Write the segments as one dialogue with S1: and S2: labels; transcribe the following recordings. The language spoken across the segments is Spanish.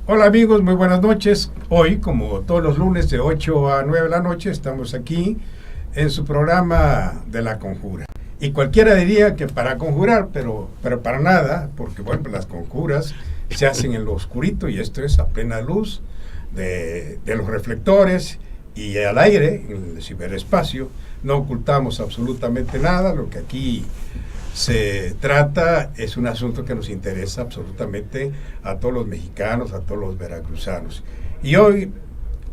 S1: Hola amigos, muy buenas noches. Hoy, como todos los lunes de 8 a 9 de la noche, estamos aquí en su programa de La Conjura. Y cualquiera diría que para conjurar, pero para nada, porque bueno, pues las conjuras se hacen en lo oscurito y esto es a plena luz de los reflectores y al aire, en el ciberespacio. No ocultamos absolutamente nada, lo que aquí se trata es un asunto que nos interesa absolutamente a todos los mexicanos, a todos los veracruzanos. Y hoy,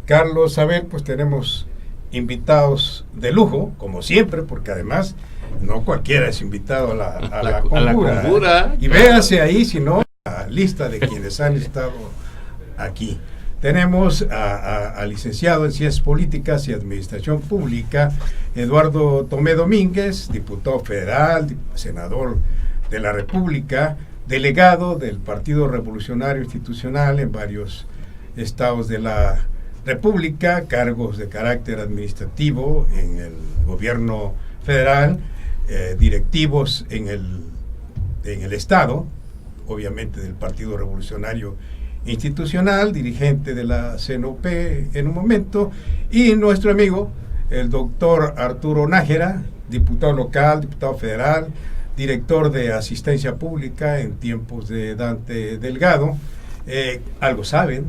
S1: Carlos, Abel, pues tenemos invitados de lujo, como siempre, porque además no cualquiera es invitado a la conjura. Y véase ahí, si no, la lista de quienes han estado aquí. Tenemos al licenciado en Ciencias Políticas y Administración Pública, Eduardo Tomé Domínguez, diputado federal, senador de la República, delegado del Partido Revolucionario Institucional en varios estados de la República, cargos de carácter administrativo en el gobierno federal, directivos en el estado, obviamente del Partido Revolucionario Institucional, dirigente de la CNOP en un momento, y nuestro amigo, el doctor Arturo Nájera, diputado local, diputado federal, director de Asistencia Pública en tiempos de Dante Delgado. Algo saben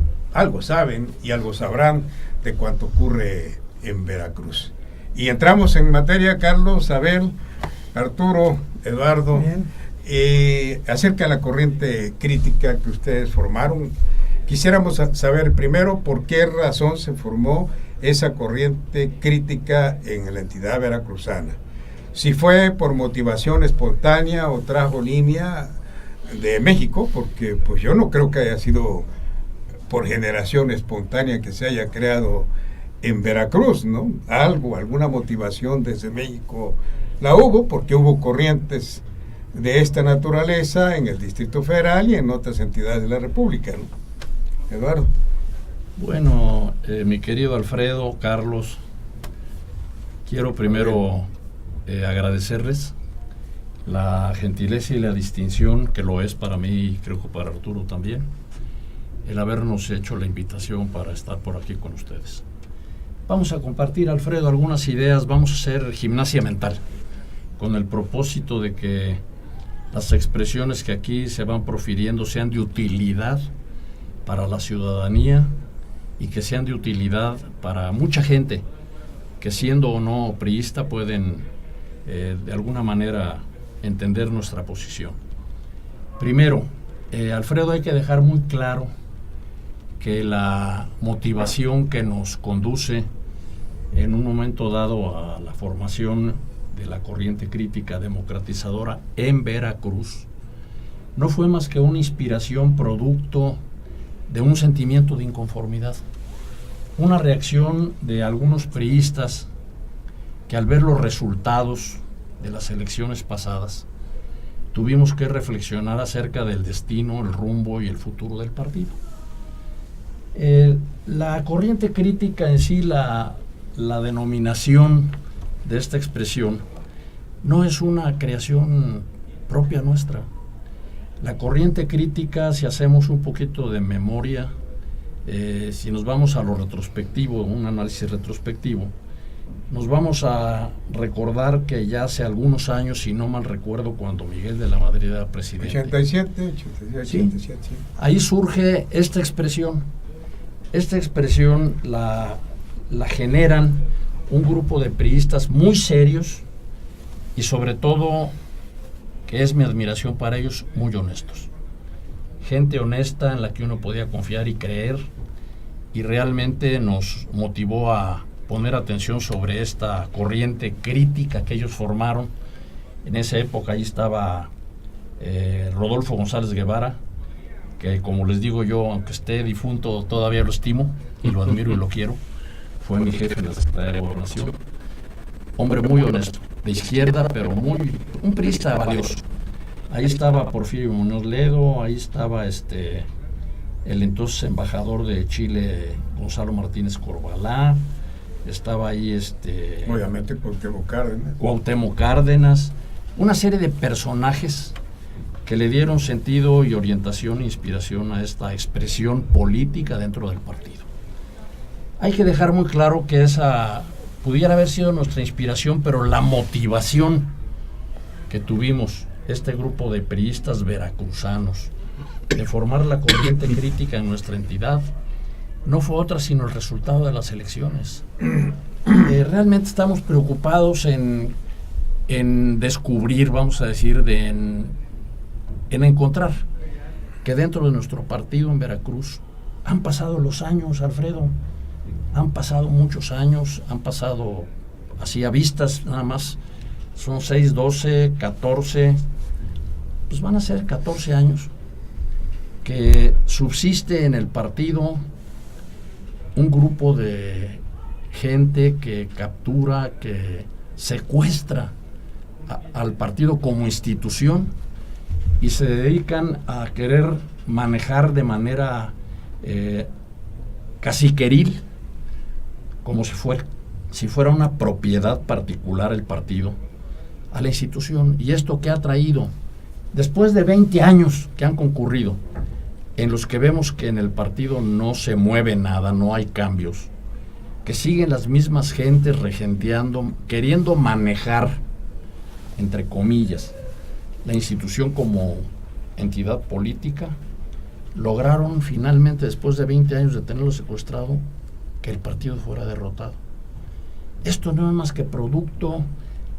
S1: y algo sabrán de cuanto ocurre en Veracruz. Y entramos en materia, Carlos, Abel, Arturo, Eduardo. Bien. Acerca de la corriente crítica que ustedes formaron, quisiéramos saber primero por qué razón se formó esa corriente crítica en la entidad veracruzana. Si fue por motivación espontánea o trajo línea de México, porque pues yo no creo que haya sido por generación espontánea que se haya creado en Veracruz, ¿no? Alguna motivación desde México la hubo, porque hubo corrientes de esta naturaleza en el Distrito Federal y en otras entidades de la República, ¿no? Eduardo.
S2: Bueno, mi querido Alfredo, Carlos, quiero primero agradecerles la gentileza y la distinción, que lo es para mí y creo que para Arturo también, el habernos hecho la invitación para estar por aquí con ustedes. Vamos a compartir, Alfredo, algunas ideas, vamos a hacer gimnasia mental, con el propósito de que las expresiones que aquí se van profiriendo sean de utilidad para la ciudadanía y que sean de utilidad para mucha gente que, siendo o no priista, pueden de alguna manera entender nuestra posición. Primero, Alfredo, hay que dejar muy claro que la motivación que nos conduce en un momento dado a la formación de la corriente crítica democratizadora en Veracruz no fue más que una inspiración producto de un sentimiento de inconformidad, una reacción de algunos priistas que, al ver los resultados de las elecciones pasadas, tuvimos que reflexionar acerca del destino, el rumbo y el futuro del partido. La corriente crítica en sí, la denominación de esta expresión, no es una creación propia nuestra. La corriente crítica, si hacemos un poquito de memoria, si nos vamos a lo retrospectivo, un análisis retrospectivo, nos vamos a recordar que ya hace algunos años, si no mal recuerdo, cuando Miguel de la Madrid era presidente.
S1: 87,
S2: sí. Ahí surge esta expresión. Esta expresión la generan un grupo de priistas muy serios y, sobre todo, que es mi admiración para ellos, muy honestos. Gente honesta en la que uno podía confiar y creer, y realmente nos motivó a poner atención sobre esta corriente crítica que ellos formaron. En esa época ahí estaba Rodolfo González Guevara, que, como les digo yo, aunque esté difunto, todavía lo estimo y lo admiro y lo quiero. Fue mi jefe en la Secretaría de Gobernación. Hombre muy honesto, de izquierda, pero un priista valioso. Ahí estaba Porfirio Muñoz Ledo, ahí estaba el entonces embajador de Chile, Gonzalo Martínez Corbalá, estaba ahí
S1: obviamente Cuauhtémoc Cárdenas,
S2: una serie de personajes que le dieron sentido y orientación e inspiración a esta expresión política dentro del partido. Hay que dejar muy claro que esa pudiera haber sido nuestra inspiración, pero la motivación que tuvimos este grupo de priistas veracruzanos de formar la corriente crítica en nuestra entidad no fue otra sino el resultado de las elecciones. Realmente estamos preocupados en descubrir, vamos a decir, en encontrar que dentro de nuestro partido en Veracruz han pasado los años, Alfredo, han pasado muchos años, han pasado así a vistas nada más, son 6, 12, 14, pues van a ser 14 años que subsiste en el partido un grupo de gente que captura, que secuestra al partido como institución y se dedican a querer manejar de manera caciqueril, como si fuera una propiedad particular el partido, a la institución. Y esto que ha traído, después de 20 años que han concurrido, en los que vemos que en el partido no se mueve nada, no hay cambios, que siguen las mismas gentes regenteando, queriendo manejar, entre comillas, la institución como entidad política, lograron finalmente, después de 20 años de tenerlo secuestrado, que el partido fuera derrotado. Esto no es más que producto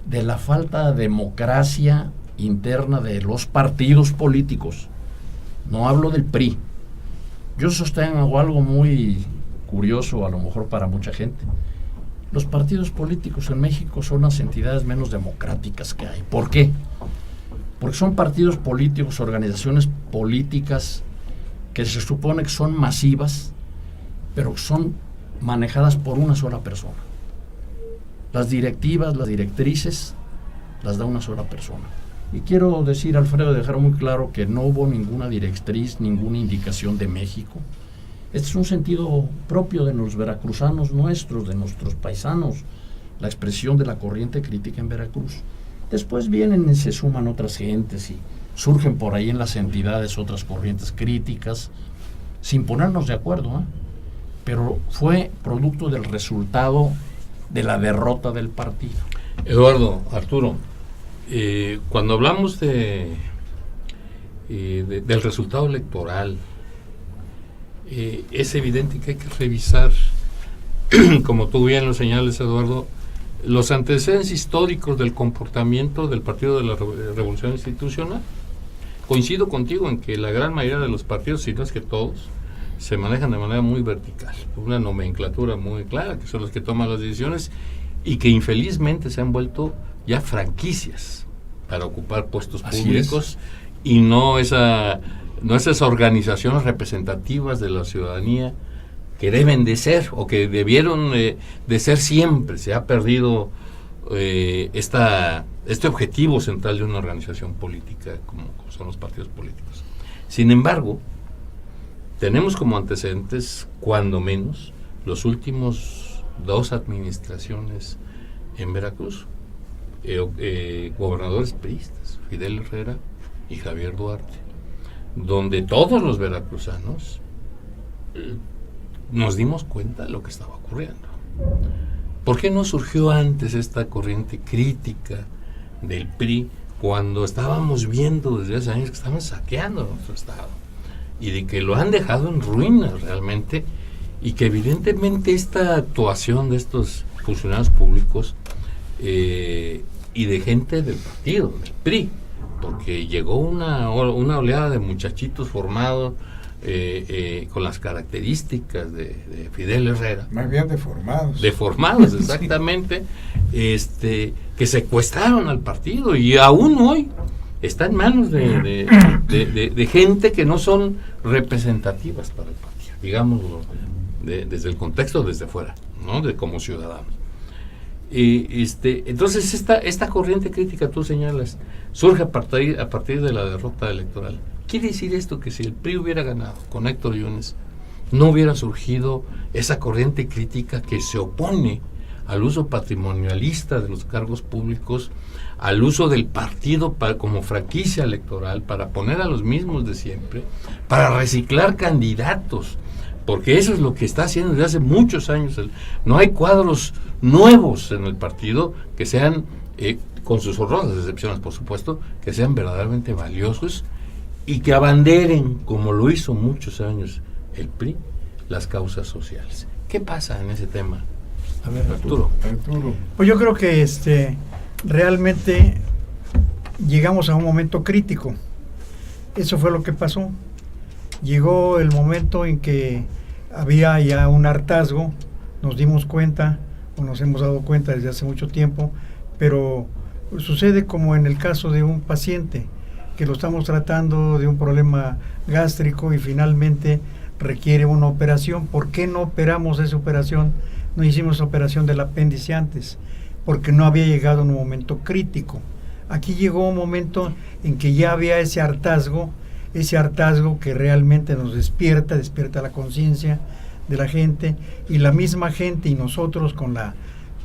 S2: de la falta de democracia interna de los partidos políticos. No hablo del PRI. Yo sostengo algo muy curioso, a lo mejor para mucha gente. Los partidos políticos en México son las entidades menos democráticas que hay. ¿Por qué? Porque son partidos políticos, organizaciones políticas que se supone que son masivas, pero son manejadas por una sola persona. Las directivas, las directrices, las da una sola persona. Y quiero decir, Alfredo, dejar muy claro que no hubo ninguna directriz, ninguna indicación de México. Este es un sentido propio de los veracruzanos nuestros, de nuestros paisanos, la expresión de la corriente crítica en Veracruz. Después vienen y se suman otras gentes y surgen por ahí en las entidades otras corrientes críticas, sin ponernos de acuerdo, pero fue producto del resultado de la derrota del partido.
S3: Eduardo, Arturo, cuando hablamos del resultado electoral, es evidente que hay que revisar, como tú bien lo señales, Eduardo, los antecedentes históricos del comportamiento del Partido de la Revolución Institucional. Coincido contigo en que la gran mayoría de los partidos, si no es que todos, se manejan de manera muy vertical, una nomenclatura muy clara, que son los que toman las decisiones y que infelizmente se han vuelto ya franquicias para ocupar puestos públicos y no esas organizaciones representativas de la ciudadanía que deben de ser o que debieron de ser siempre. Se ha perdido este objetivo central de una organización política como son los partidos políticos. Sin embargo, tenemos como antecedentes, cuando menos, los últimos 2 administraciones en Veracruz, gobernadores priistas, Fidel Herrera y Javier Duarte, donde todos los veracruzanos nos dimos cuenta de lo que estaba ocurriendo. ¿Por qué no surgió antes esta corriente crítica del PRI cuando estábamos viendo desde hace años que estaban saqueando nuestro estado y de que lo han dejado en ruinas realmente, y que evidentemente esta actuación de estos funcionarios públicos y de gente del partido, del PRI, porque llegó una oleada de muchachitos formados con las características de Fidel Herrera.
S1: Más bien deformados.
S3: Deformados, exactamente, sí. Que secuestraron al partido y aún hoy está en manos de gente que no son representativas para el partido, digámoslo, desde el contexto, desde fuera, ¿no? Como ciudadanos. Entonces esta corriente crítica, tú señalas, surge a partir de la derrota electoral. ¿Quiere decir esto que si el PRI hubiera ganado con Héctor Yunes, no hubiera surgido esa corriente crítica que se opone al uso patrimonialista de los cargos públicos, al uso del partido como franquicia electoral, para poner a los mismos de siempre, para reciclar candidatos, porque eso es lo que está haciendo desde hace muchos años. No hay cuadros nuevos en el partido que sean, con sus honrosas excepciones por supuesto, que sean verdaderamente valiosos y que abanderen, como lo hizo muchos años el PRI, las causas sociales. ¿Qué pasa en ese tema?
S1: A ver,
S3: Arturo.
S4: Pues yo creo que realmente llegamos a un momento crítico. Eso fue lo que pasó. Llegó el momento en que había ya un hartazgo, nos dimos cuenta, o nos hemos dado cuenta desde hace mucho tiempo, pero sucede como en el caso de un paciente, que lo estamos tratando de un problema gástrico y finalmente requiere una operación. ¿Por qué no operamos esa operación? No hicimos operación del apéndice antes, porque no había llegado un momento crítico. Aquí llegó un momento en que ya había ese hartazgo que realmente nos despierta la conciencia de la gente, y la misma gente y nosotros con la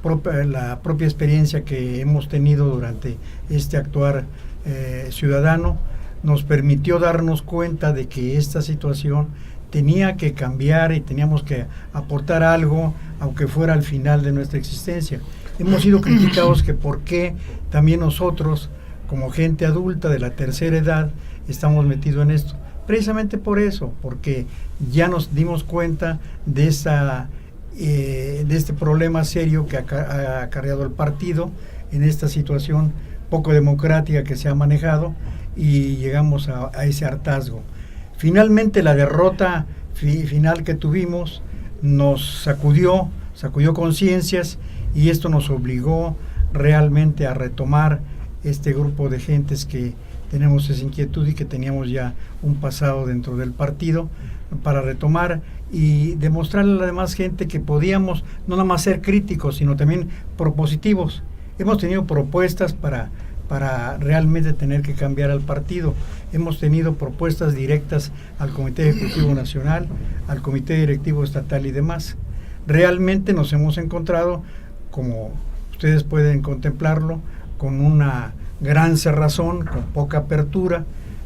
S4: propia experiencia que hemos tenido durante este actuar ciudadano, nos permitió darnos cuenta de que esta situación tenía que cambiar y teníamos que aportar algo, aunque fuera al final de nuestra existencia. Hemos sido criticados que por qué también nosotros, como gente adulta de la tercera edad, estamos metidos en esto. Precisamente por eso, porque ya nos dimos cuenta de este problema serio que ha acarreado el partido en esta situación poco democrática que se ha manejado, y llegamos a ese hartazgo. Finalmente la derrota final que tuvimos nos sacudió conciencias, y esto nos obligó realmente a retomar este grupo de gentes que tenemos esa inquietud y que teníamos ya un pasado dentro del partido, para retomar y demostrarle a la demás gente que podíamos no nada más ser críticos, sino también propositivos. Hemos tenido propuestas para realmente tener que cambiar al partido. Hemos tenido propuestas directas al Comité Ejecutivo Nacional, al Comité Directivo Estatal y demás. Realmente nos hemos encontrado, como ustedes pueden contemplarlo, con una gran cerrazón, con poca apertura,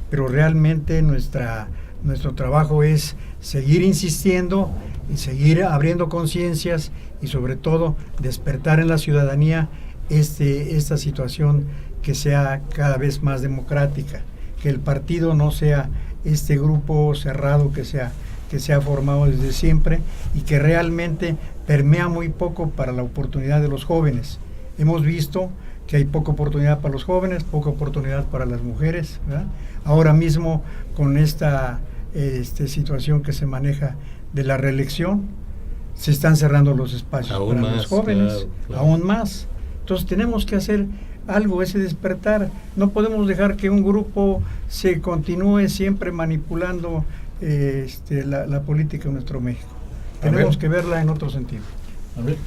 S4: pero realmente nuestro trabajo es seguir insistiendo y seguir abriendo conciencias, y sobre todo despertar en la ciudadanía esta situación, que sea cada vez más democrática, que el partido no sea este grupo cerrado que se ha formado desde siempre y que realmente permea muy poco para la oportunidad de los jóvenes. Hemos visto que hay poca oportunidad para los jóvenes, poca oportunidad para las mujeres, ¿verdad? Ahora mismo con esta situación que se maneja de la reelección, se están cerrando los espacios
S3: aún
S4: para
S3: más,
S4: los jóvenes,
S3: claro.
S4: Aún más. Entonces tenemos que hacer algo, ese despertar. No podemos dejar que un grupo se continúe siempre manipulando la política en nuestro México. Tenemos que verla en otro sentido.
S2: A ver.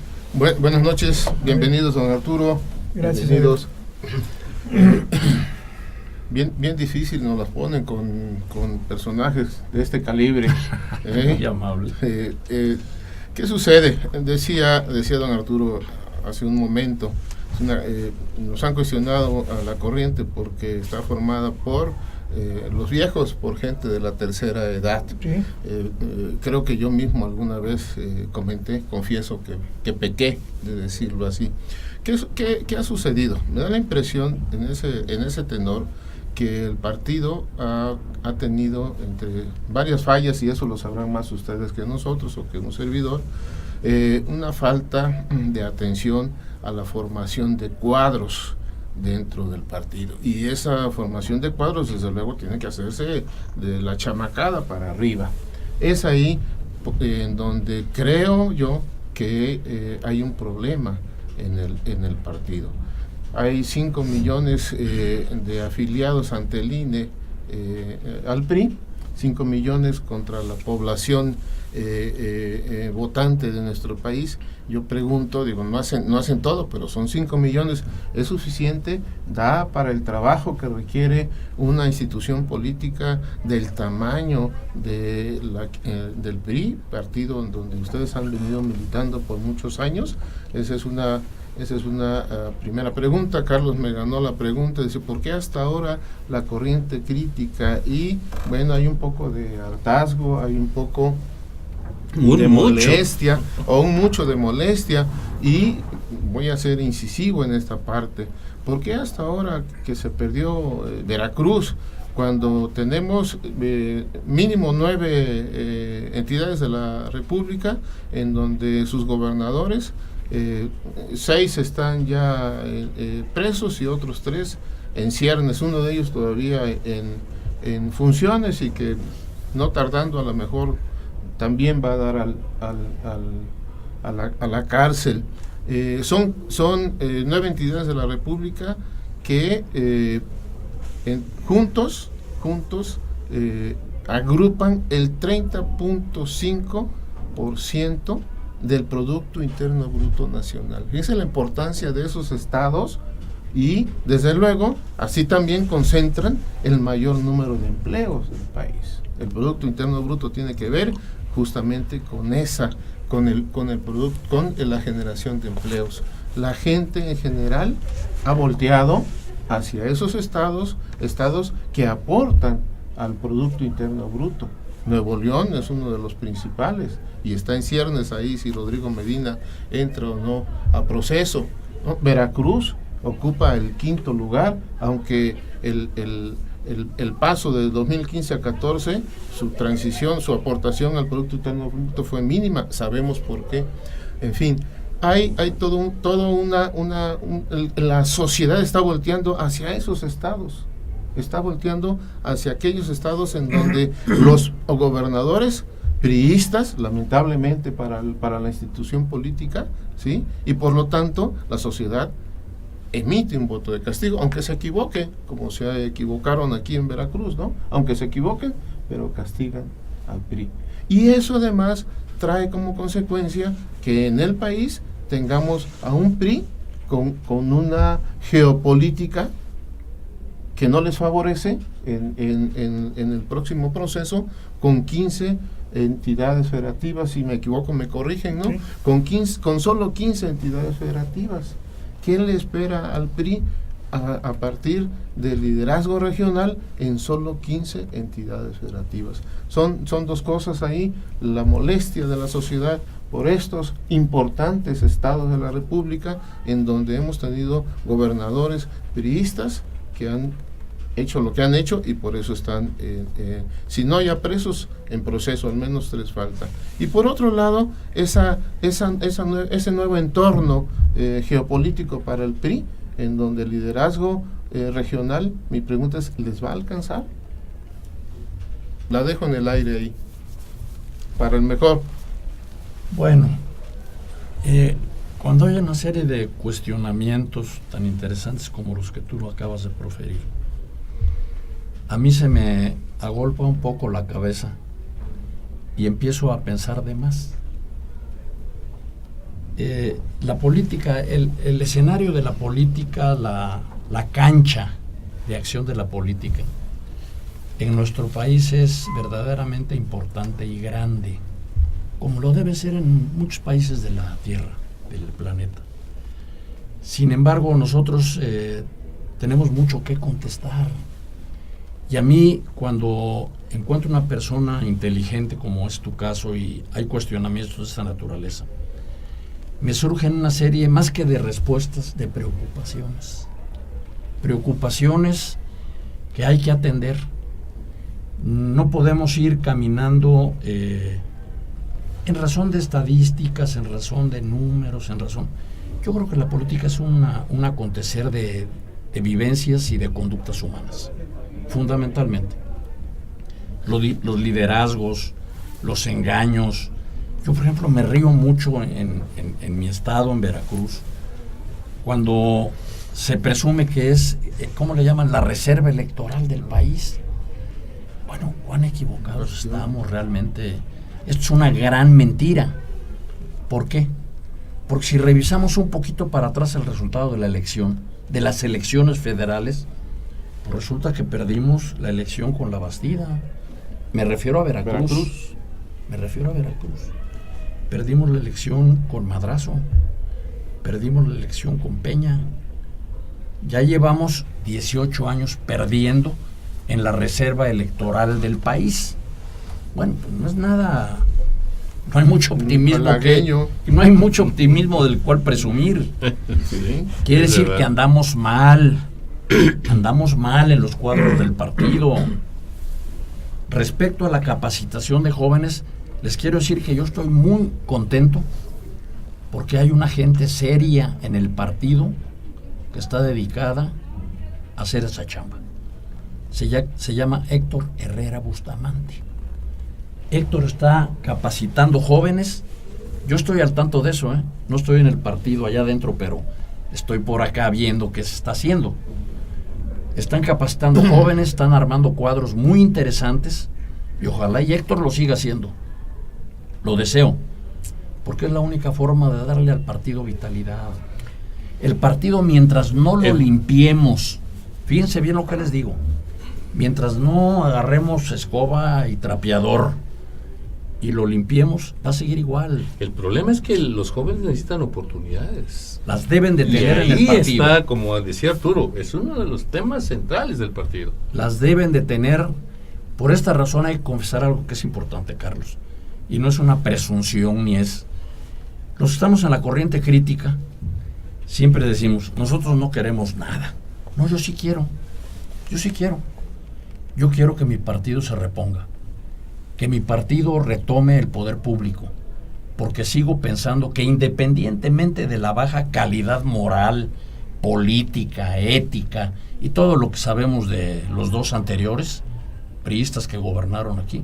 S5: Buenas noches, bienvenidos don Arturo.
S4: Gracias.
S5: Bienvenidos. Bien difícil nos las ponen con personajes de este calibre.
S2: Muy amable.
S5: ¿Qué sucede? Decía don Arturo hace un momento, nos han cuestionado a la corriente porque está formada por los viejos, por gente de la tercera edad.
S4: Sí.
S5: Creo que yo mismo alguna vez confieso que pequé de decirlo así. ¿Qué ha sucedido? Me da la impresión en ese tenor que el partido ha tenido, entre varias fallas, y eso lo sabrán más ustedes que nosotros o que un servidor, una falta de atención a la formación de cuadros dentro del partido, y esa formación de cuadros desde luego tiene que hacerse de la chamacada para arriba. Es ahí en donde creo yo que hay un problema en el partido. Hay 5 millones de afiliados ante el INE al PRI, 5 millones contra la población votante de nuestro país. Yo pregunto, digo, no hacen todo, pero son 5 millones, ¿es suficiente? ¿Da para el trabajo que requiere una institución política del tamaño de del PRI, partido en donde ustedes han venido militando por muchos años? Esa es una primera pregunta. Carlos me ganó la pregunta, dice, ¿por qué hasta ahora la corriente crítica? Y bueno, hay un poco de hartazgo, hay un poco de molestia, o un mucho de molestia, y voy a ser incisivo en esta parte. ¿Por qué hasta ahora que se perdió Veracruz, cuando tenemos mínimo 9 entidades de la República, en donde sus gobernadores, 6 están ya presos y otros 3 en ciernes, uno de ellos todavía en funciones, y que no tardando a lo mejor también va a dar a la cárcel? Son 9 entidades de la República que juntos agrupan el 30.5% del Producto Interno Bruto Nacional. Esa es la importancia de esos estados, y desde luego así también concentran el mayor número de empleos del país. El Producto Interno Bruto tiene que ver justamente con la generación de empleos. La gente en general ha volteado hacia esos estados que aportan al Producto Interno Bruto. Nuevo León es uno de los principales y está en ciernes ahí si Rodrigo Medina entra o no a proceso, ¿no? Veracruz ocupa el 5º lugar, aunque el paso de 2015 a 14, su transición, su aportación al Producto Interno Bruto fue mínima, sabemos por qué. En fin, hay la sociedad está volteando hacia esos estados, está volteando hacia aquellos estados en donde los gobernadores priistas, lamentablemente para la institución política, ¿sí? Y por lo tanto la sociedad emite un voto de castigo, aunque se equivoque, como se equivocaron aquí en Veracruz, ¿no? Aunque se equivoquen, pero castigan al PRI. Y eso además trae como consecuencia que en el país tengamos a un PRI con una geopolítica que no les favorece en el próximo proceso, con 15 entidades federativas, si me equivoco me corrigen, ¿no? Sí. Con solo 15 entidades federativas. ¿Qué le espera al PRI a partir del liderazgo regional en solo 15 entidades federativas? Son dos cosas ahí: la molestia de la sociedad por estos importantes estados de la República, en donde hemos tenido gobernadores priistas que han hecho lo que han hecho, y por eso están, si no ya presos, en proceso, al menos 3 falta. Y por otro lado, ese nuevo entorno geopolítico para el PRI, en donde el liderazgo regional, mi pregunta es, ¿les va a alcanzar? La dejo en el aire ahí, para el mejor.
S2: Bueno, cuando hay una serie de cuestionamientos tan interesantes como los que tú lo acabas de proferir, a mí se me agolpa un poco la cabeza y empiezo a pensar de más. La política, el escenario de la política, la cancha de acción de la política en nuestro país es verdaderamente importante y grande, como lo debe ser en muchos países de la Tierra, del planeta. Sin embargo, nosotros tenemos mucho que contestar. Y a mí, cuando encuentro una persona inteligente, como es tu caso, y hay cuestionamientos de esta naturaleza, me surgen una serie, más que de respuestas, de preocupaciones. Preocupaciones que hay que atender. No podemos ir caminando en razón de estadísticas, en razón de números, en razón... Yo creo que la política es un acontecer de vivencias y de conductas humanas, fundamentalmente. Los liderazgos, los engaños. Yo, por ejemplo, me río mucho en mi estado, en Veracruz, cuando se presume que es, ¿cómo le llaman?, la reserva electoral del país. Bueno, ¿cuán equivocados estamos realmente? Esto es una gran mentira. ¿Por qué? Porque si revisamos un poquito para atrás el resultado de la elección, de las elecciones federales, pues resulta que perdimos la elección con La Bastida. Me refiero a Veracruz. Me refiero a Veracruz. Perdimos la elección con Madrazo. Perdimos la elección con Peña. Ya llevamos 18 años perdiendo en la reserva electoral del país. Bueno, pues no es nada, no hay mucho optimismo no hay mucho optimismo del cual presumir.
S5: Sí,
S2: Quiere decir que andamos mal en los cuadros del partido. Respecto a la capacitación de jóvenes, les quiero decir que yo estoy muy contento porque hay una gente seria en el partido que está dedicada a hacer esa chamba. Se llama Héctor Herrera Bustamante. Héctor está capacitando jóvenes. Yo estoy al tanto de eso, no estoy en el partido allá adentro, pero estoy por acá viendo qué se está haciendo. Están capacitando jóvenes, están armando cuadros muy interesantes y ojalá y Héctor lo siga haciendo. Lo deseo, porque es la única forma de darle al partido vitalidad. El partido, mientras no lo limpiemos, fíjense bien lo que les digo, mientras no agarremos escoba y trapeador y lo limpiemos, va a seguir igual.
S3: El problema es que los jóvenes necesitan oportunidades.
S2: Las deben de
S3: Y
S2: tener en el
S3: ahí
S2: partido.
S3: está, como decía Arturo, es uno de los temas centrales del partido.
S2: Las deben de tener. Por esta razón hay que confesar algo que es importante, Carlos. Y no es una presunción ni es... Los que estamos en la corriente crítica, siempre decimos, nosotros no queremos nada. No, yo sí quiero. Yo sí quiero. Yo quiero que mi partido se reponga. Que mi partido retome el poder público. Porque sigo pensando que independientemente de la baja calidad moral, política, ética y todo lo que sabemos de los dos anteriores priistas que gobernaron aquí,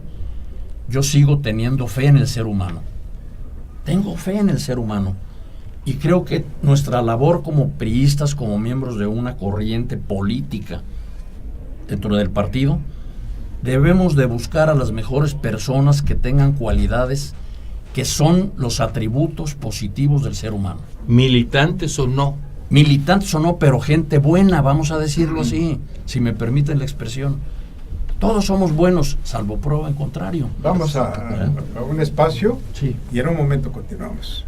S2: yo sigo teniendo fe en el ser humano. Tengo fe en el ser humano. Y creo que nuestra labor como priistas, como miembros de una corriente política dentro del partido, debemos de buscar a las mejores personas que tengan cualidades que son los atributos positivos del ser humano.
S3: Militantes o no.
S2: Militantes o no, pero gente buena, vamos a decirlo así, si me permiten la expresión. Todos somos buenos, salvo prueba en contrario.
S1: Vamos a un espacio
S2: Sí.
S1: y en un momento continuamos.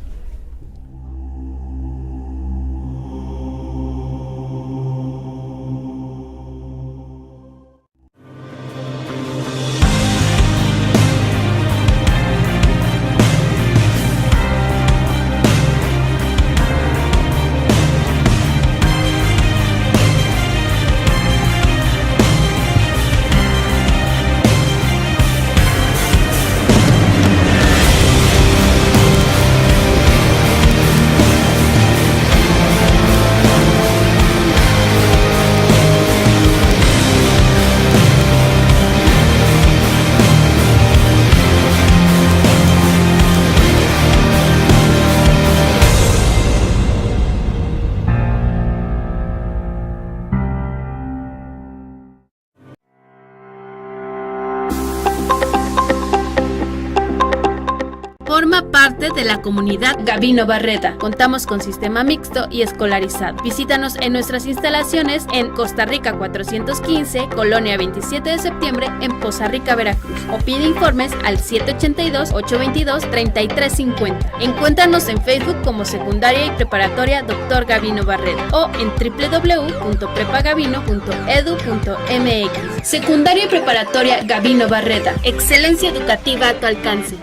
S6: Forma parte de la comunidad Gabino Barreda. Contamos con sistema mixto y escolarizado. Visítanos en nuestras instalaciones en Costa Rica 415, Colonia 27 de septiembre, en Poza Rica, Veracruz. O pide informes al 782-822-3350. Encuéntranos en Facebook como Secundaria y Preparatoria Dr. Gabino Barreda o en www.prepagabino.edu.mx. Secundaria y Preparatoria Gabino Barreda. Excelencia educativa a tu alcance.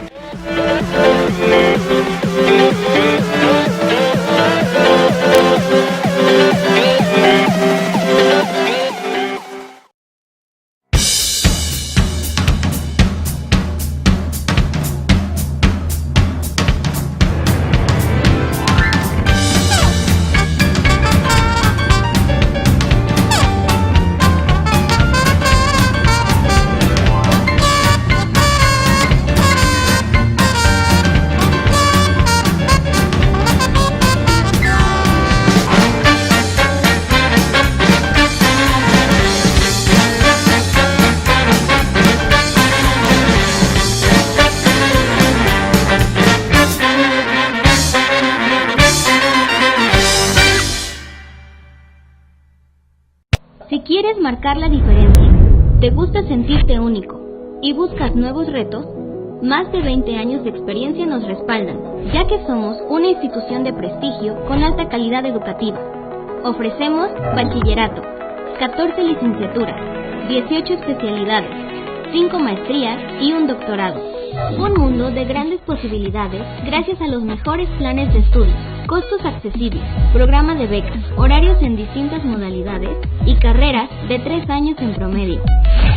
S7: ¿Quieres marcar la diferencia? ¿Te gusta sentirte único y buscas nuevos retos? Más de 20 años de experiencia nos respaldan, ya que somos una institución de prestigio con alta calidad educativa. Ofrecemos bachillerato, 14 licenciaturas, 18 especialidades, 5 maestrías y un doctorado. Un mundo de grandes posibilidades gracias a los mejores planes de estudio, costos accesibles, programa de becas, horarios en distintas modalidades y carreras de 3 años en promedio.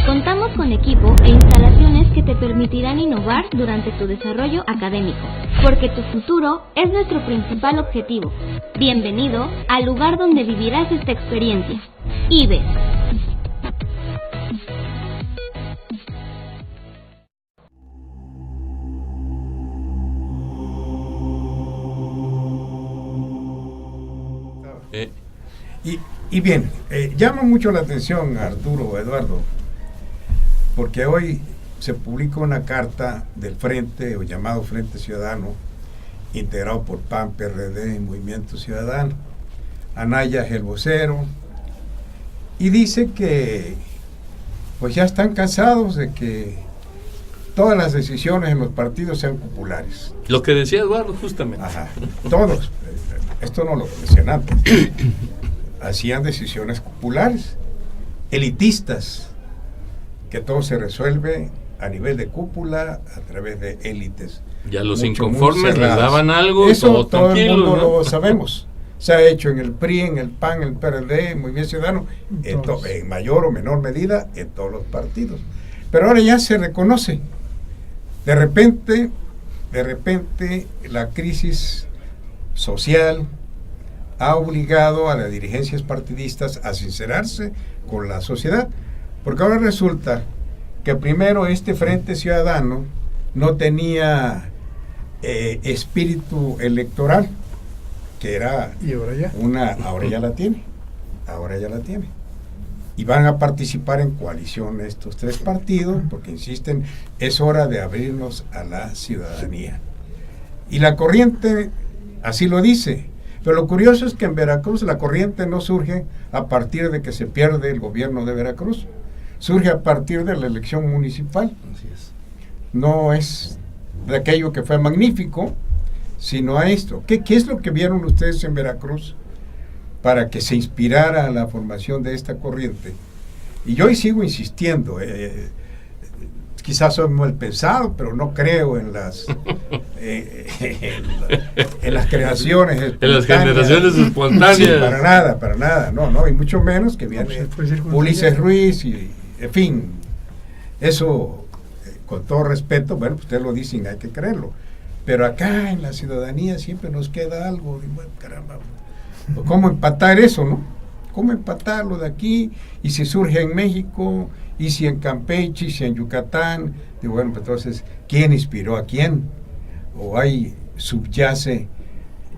S7: Contamos con equipo e instalaciones que te permitirán innovar durante tu desarrollo académico, porque tu futuro es nuestro principal objetivo. Bienvenido al lugar donde vivirás esta experiencia. IBES.
S1: Y bien, llama mucho la atención, Arturo, Eduardo, porque hoy se publica una carta del Frente, o llamado Frente Ciudadano, integrado por PAN, PRD, Movimiento Ciudadano, Anaya es el vocero, y dice que pues ya están cansados de que todas las decisiones en los partidos sean populares.
S3: Lo que decía Eduardo, justamente.
S1: Ajá, todos, esto no lo decían antes, hacían decisiones populares, elitistas, que todo se resuelve a nivel de cúpula, a través de élites.
S3: Ya los
S1: mucho,
S3: inconformes les daban algo.
S1: Eso todo el mundo,
S3: ¿no?
S1: lo sabemos. Se ha hecho en el PRI, en el PAN, en el PRD, Movimiento Ciudadano, en mayor o menor medida en todos los partidos. Pero ahora ya se reconoce. De repente la crisis social ha obligado a las dirigencias partidistas a sincerarse con la sociedad, porque ahora resulta que primero este Frente Ciudadano no tenía espíritu electoral, que era
S4: y ahora ya
S1: ahora ya la tiene, y van a participar en coalición estos 3 partidos, porque insisten, es hora de abrirnos a la ciudadanía, y la corriente así lo dice. Pero lo curioso es que en Veracruz la corriente no surge a partir de que se pierde el gobierno de Veracruz, surge a partir de la elección municipal.
S2: Así es.
S1: No es de aquello que fue magnífico, sino a esto. ¿Qué es lo que vieron ustedes en Veracruz para que se inspirara la formación de esta corriente? Y yo hoy sigo insistiendo, quizás soy mal pensado, pero no creo en las en las creaciones espontáneas.
S3: En las generaciones espontáneas.
S1: Sí, para nada, no, y mucho menos que viene Ulises Ruiz, y en fin, eso, con todo respeto, bueno, pues ustedes lo dicen, hay que creerlo, pero acá en la ciudadanía siempre nos queda algo, y bueno, caramba, ¿cómo empatar eso, no? ¿Cómo empatarlo de aquí? Y si surge en México, y si en Campeche, y si en Yucatán, digo, bueno, pues entonces, ¿quién inspiró a quién? O ahí subyace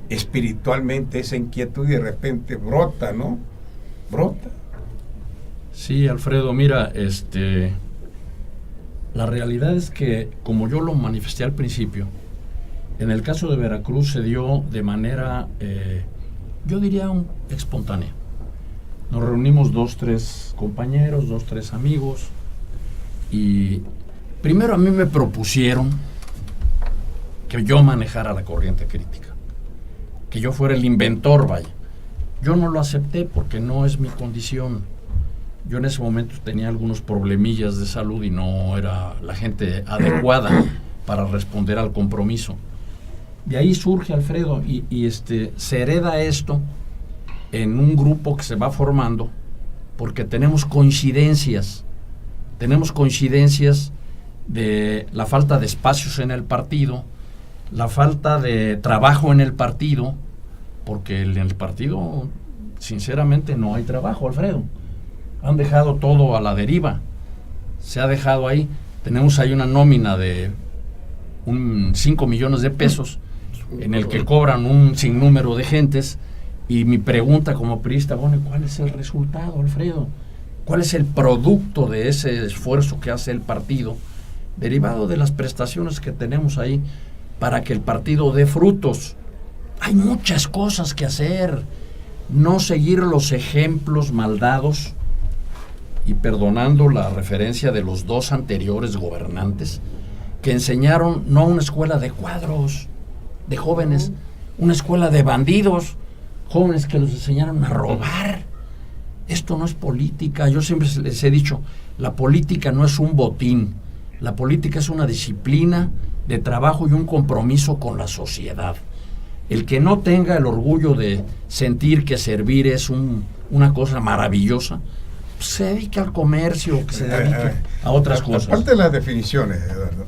S1: espiritualmente esa inquietud y de repente brota, ¿no? Brota.
S2: Sí, Alfredo, mira, la realidad es que, como yo lo manifesté al principio, en el caso de Veracruz se dio de manera, yo diría, espontánea. Nos reunimos 2, 3 compañeros, 2, 3 amigos, y primero a mí me propusieron que yo manejara la corriente crítica, que yo fuera el inventor, vaya. Yo no lo acepté porque no es mi condición. Yo en ese momento tenía algunos problemillas de salud y no era la gente adecuada para responder al compromiso. De ahí surge, Alfredo, y se hereda esto en un grupo que se va formando porque tenemos coincidencias de la falta de espacios en el partido, la falta de trabajo en el partido, porque en el partido sinceramente no hay trabajo, Alfredo. Han dejado todo a la deriva, se ha dejado ahí. Tenemos ahí una nómina de 5 millones de pesos en el que cobran un sinnúmero de gentes. Y mi pregunta como priista, bueno, ¿cuál es el resultado, Alfredo? ¿Cuál es el producto de ese esfuerzo que hace el partido, derivado de las prestaciones que tenemos ahí, para que el partido dé frutos? Hay muchas cosas que hacer, no seguir los ejemplos maldados y perdonando la referencia de los dos anteriores gobernantes, que enseñaron no una escuela de cuadros, de jóvenes, una escuela de bandidos, jóvenes que los enseñaron a robar. Esto no es política. Yo siempre les he dicho, la política no es un botín, la política es una disciplina de trabajo y un compromiso con la sociedad. El que no tenga el orgullo de sentir que servir es una cosa maravillosa, pues se dedica al comercio, que se dedique a otras cosas.
S1: Aparte de las definiciones, Eduardo,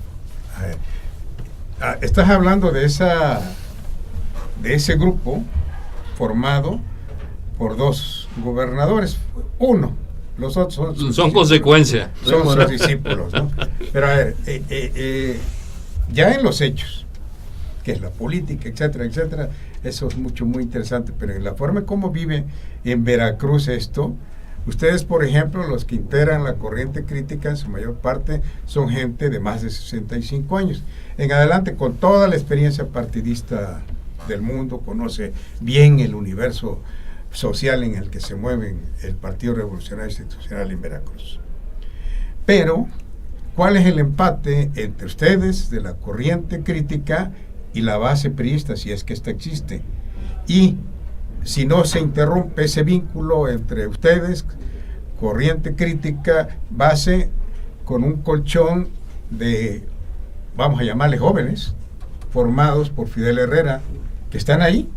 S1: estás hablando de ese grupo formado por dos gobernadores, uno, los otros
S3: son consecuencia.
S1: Son sus discípulos, ¿no? Pero a ver, ya en los hechos, que es la política, etcétera, etcétera, eso es muy interesante, pero en la forma como vive en Veracruz esto, ustedes, por ejemplo, los que integran la corriente crítica, en su mayor parte son gente de más de 65 años. En adelante, con toda la experiencia partidista del mundo, conoce bien el universo social en el que se mueve el Partido Revolucionario Institucional en Veracruz. Pero, ¿cuál es el empate entre ustedes de la corriente crítica y la base priista, si es que esta existe? Y si no se interrumpe ese vínculo entre ustedes, corriente crítica, base, con un colchón de, vamos a llamarle jóvenes, formados por Fidel Herrera, que están ahí,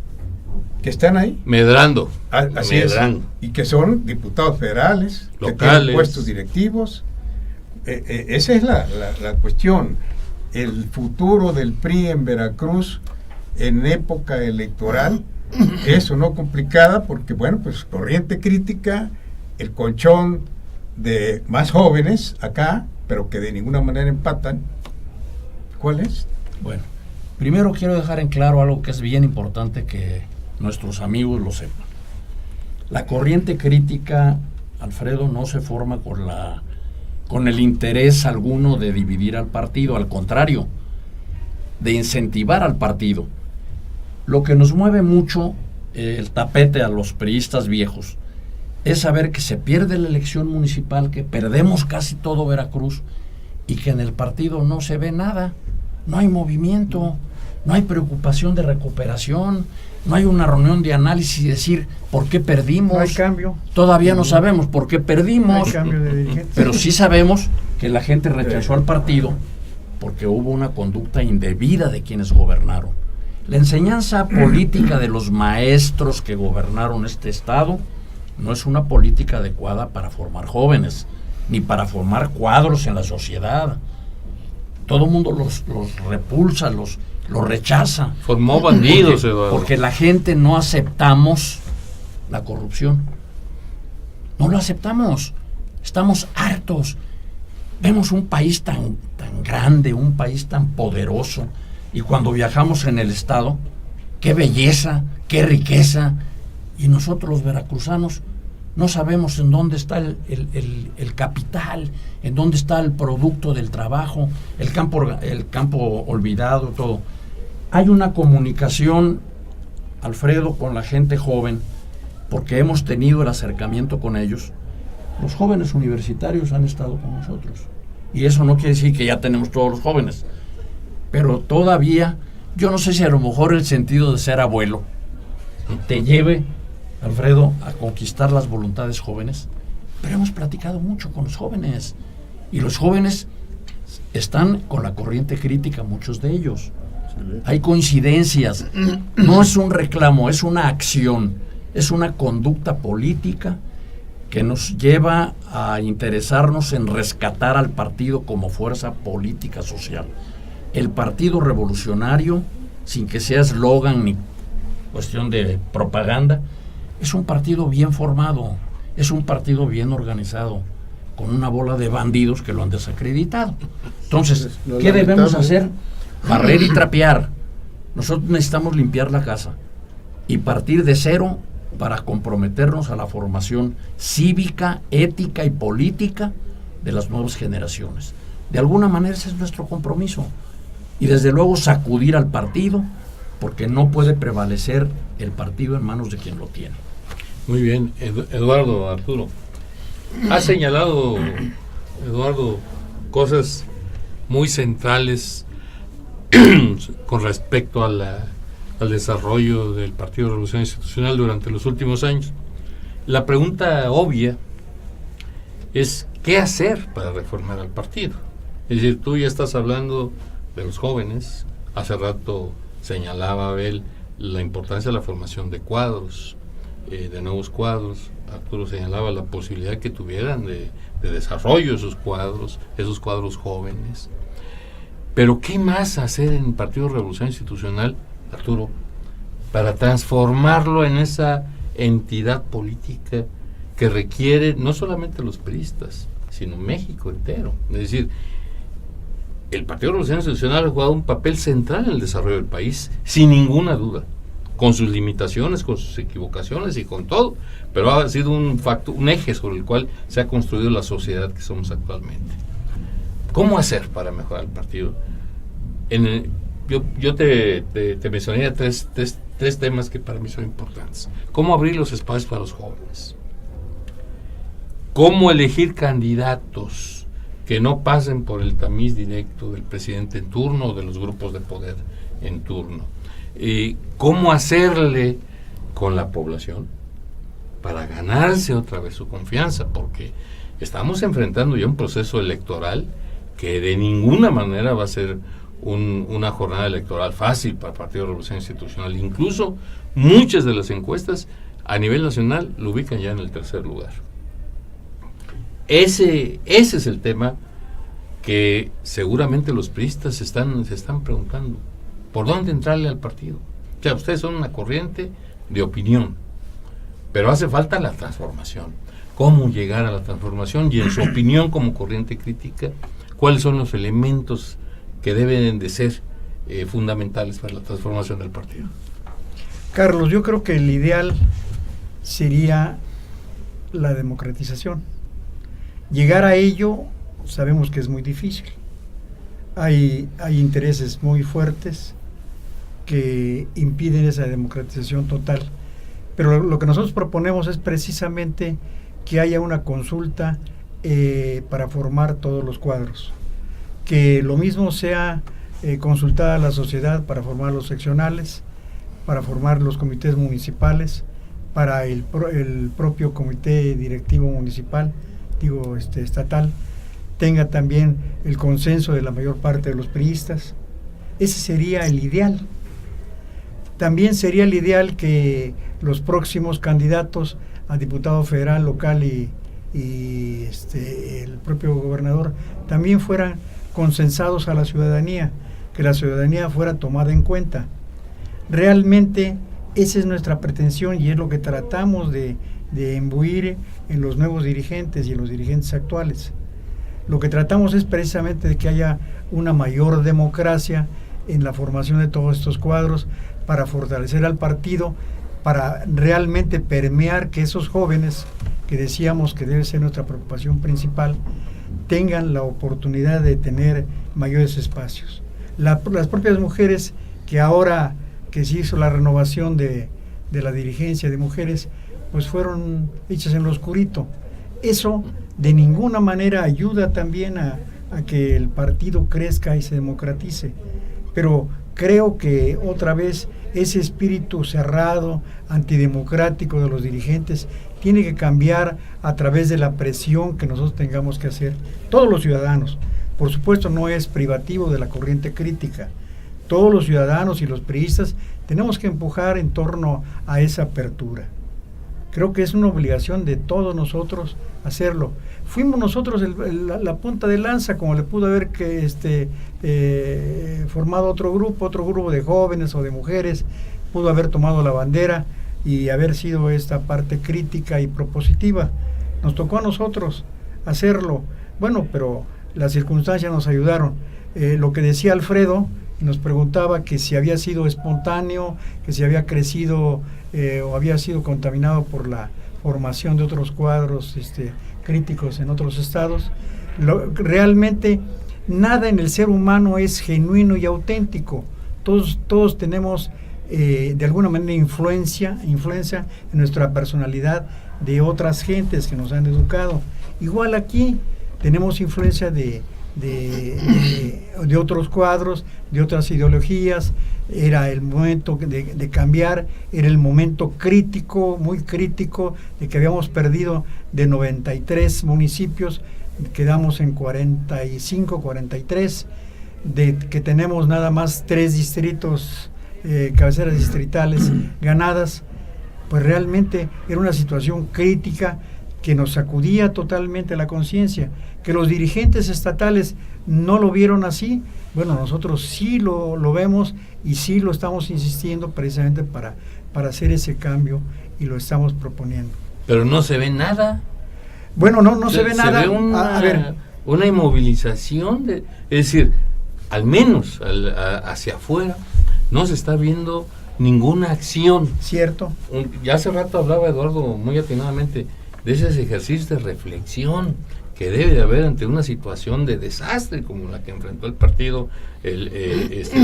S3: medrando,
S1: así
S3: medrando.
S1: Es, y que son diputados federales,
S3: locales,
S1: que tienen puestos directivos. Esa es la cuestión. El futuro del PRI en Veracruz en época electoral es o no complicada, porque bueno, pues corriente crítica, el colchón de más jóvenes acá, pero que de ninguna manera empatan. ¿Cuál es?
S2: Bueno, primero quiero dejar en claro algo que es bien importante que nuestros amigos lo sepan. La corriente crítica, Alfredo, no se forma con el interés alguno de dividir al partido, al contrario, de incentivar al partido. Lo que nos mueve mucho el tapete a los priistas viejos es saber que se pierde la elección municipal, que perdemos casi todo Veracruz y que en el partido no se ve nada, no hay movimiento, no hay preocupación de recuperación, no hay una reunión de análisis y decir por qué perdimos.
S4: No hay cambio.
S2: Todavía no sabemos por qué perdimos.
S4: No hay cambio de dirigentes.
S2: Pero sí sabemos que la gente rechazó al partido porque hubo una conducta indebida de quienes gobernaron. La enseñanza política de los maestros que gobernaron este estado no es una política adecuada para formar jóvenes, ni para formar cuadros en la sociedad. Todo el mundo los repulsa, los rechaza.
S3: Formó bandidos, Eduardo.
S2: Porque la gente no aceptamos la corrupción. No lo aceptamos. Estamos hartos. Vemos un país tan grande, un país tan poderoso, y cuando viajamos en el estado, qué belleza, qué riqueza, y nosotros los veracruzanos no sabemos en dónde está el capital, en dónde está el producto del trabajo, el campo olvidado, todo. Hay una comunicación, Alfredo, con la gente joven, porque hemos tenido el acercamiento con ellos. Los jóvenes universitarios han estado con nosotros, y eso no quiere decir que ya tenemos todos los jóvenes, pero todavía, yo no sé si a lo mejor el sentido de ser abuelo te lleve, Alfredo, a conquistar las voluntades jóvenes, pero hemos platicado mucho con los jóvenes, y los jóvenes están con la corriente crítica, muchos de ellos. Hay coincidencias, no es un reclamo, es una acción, es una conducta política que nos lleva a interesarnos en rescatar al partido como fuerza política social. El Partido Revolucionario, sin que sea eslogan ni cuestión de propaganda, es un partido bien formado, es un partido bien organizado, con una bola de bandidos que lo han desacreditado. Entonces, ¿qué debemos hacer? Barrer y trapear. Nosotros necesitamos limpiar la casa y partir de cero para comprometernos a la formación cívica, ética y política de las nuevas generaciones. De alguna manera ese es nuestro compromiso. Y desde luego sacudir al partido, porque no puede prevalecer el partido en manos de quien lo tiene.
S3: Muy bien, Eduardo, Arturo. Ha señalado, Eduardo, cosas muy centrales con respecto al desarrollo del Partido de Revolución Institucional durante los últimos años. La pregunta obvia es ¿qué hacer para reformar al partido? Es decir, tú ya estás hablando de los jóvenes. Hace rato señalaba Abel la importancia de la formación de cuadros, de nuevos cuadros. Arturo señalaba la posibilidad que tuvieran de desarrollo esos cuadros jóvenes. Pero ¿qué más hacer en el Partido de Revolución Institucional, Arturo, para transformarlo en esa entidad política que requiere no solamente los priistas, sino México entero? Es decir, el Partido de Revolución Institucional ha jugado un papel central en el desarrollo del país, sin ninguna duda, con sus limitaciones, con sus equivocaciones y con todo, pero ha sido un eje sobre el cual se ha construido la sociedad que somos actualmente. ¿Cómo hacer para mejorar el partido? Yo te mencionaría tres temas que para mí son importantes. ¿Cómo abrir los espacios para los jóvenes? ¿Cómo elegir candidatos que no pasen por el tamiz directo del presidente en turno o de los grupos de poder en turno? ¿Cómo hacerle con la población para ganarse otra vez su confianza? Porque estamos enfrentando ya un proceso electoral que de ninguna manera va a ser una jornada electoral fácil para el Partido de Revolución Institucional. Incluso muchas de las encuestas a nivel nacional lo ubican ya en el tercer lugar. Ese es el tema que seguramente los priistas se están preguntando. ¿Por dónde entrarle al partido? O sea, ustedes son una corriente de opinión, pero hace falta la transformación. ¿Cómo llegar a la transformación? Y en su opinión como corriente crítica, ¿cuáles son los elementos que deben de ser fundamentales para la transformación del partido?
S4: Carlos, yo creo que el ideal sería la democratización. Llegar a ello sabemos que es muy difícil. Hay intereses muy fuertes que impiden esa democratización total. Pero lo que nosotros proponemos es precisamente que haya una consulta para formar todos los cuadros. Que lo mismo sea consultada a la sociedad para formar los seccionales, para formar los comités municipales, para el propio comité directivo municipal, estatal, tenga también el consenso de la mayor parte de los priistas. Ese sería el ideal. También sería el ideal que los próximos candidatos a diputado federal, local y el propio gobernador también fueran consensados a la ciudadanía, que la ciudadanía fuera tomada en cuenta. Realmente esa es nuestra pretensión y es lo que tratamos de imbuir en los nuevos dirigentes y en los dirigentes actuales. Lo que tratamos es precisamente de que haya una mayor democracia en la formación de todos estos cuadros para fortalecer al partido, para realmente permear que esos jóvenes, que decíamos que debe ser nuestra preocupación principal, tengan la oportunidad de tener mayores espacios. Las propias mujeres, que ahora que se hizo la renovación de la dirigencia de mujeres, pues fueron hechas en lo oscurito. Eso de ninguna manera ayuda también a que el partido crezca y se democratice. Pero creo que otra vez ese espíritu cerrado, antidemocrático de los dirigentes tiene que cambiar a través de la presión que nosotros tengamos que hacer, todos los ciudadanos. Por supuesto, no es privativo de la corriente crítica. Todos los ciudadanos y los priistas tenemos que empujar en torno a esa apertura. Creo que es una obligación de todos nosotros hacerlo. Fuimos nosotros la punta de lanza, como le pudo haber formado otro grupo de jóvenes o de mujeres, pudo haber tomado la bandera y haber sido esta parte crítica y propositiva. Nos tocó a nosotros hacerlo. Bueno, pero las circunstancias nos ayudaron. Lo que decía Alfredo, nos preguntaba que si había sido espontáneo, que si había crecido o había sido contaminado por la formación de otros cuadros críticos en otros estados. Realmente nada en el ser humano es genuino y auténtico. Todos tenemos de alguna manera influencia en nuestra personalidad de otras gentes que nos han educado. Igual aquí tenemos influencia de otros cuadros, de otras ideologías. Era el momento de cambiar, era el momento crítico, muy crítico, de que habíamos perdido de 93 municipios, quedamos en 45, 43, de que tenemos nada más 3 distritos, cabeceras distritales ganadas. Pues realmente era una situación crítica que nos sacudía totalmente la conciencia. Que los dirigentes estatales no lo vieron así, bueno, nosotros sí lo vemos y sí lo estamos insistiendo precisamente para hacer ese cambio, y lo estamos proponiendo.
S3: Pero no se ve nada.
S4: Bueno, no se ve nada.
S3: Ve
S4: A ver,
S3: una inmovilización, es decir, al menos hacia afuera no se está viendo ninguna acción.
S4: Cierto.
S3: Ya hace rato hablaba Eduardo muy atinadamente de esos ejercicios de reflexión que debe de haber ante una situación de desastre como la que enfrentó el partido en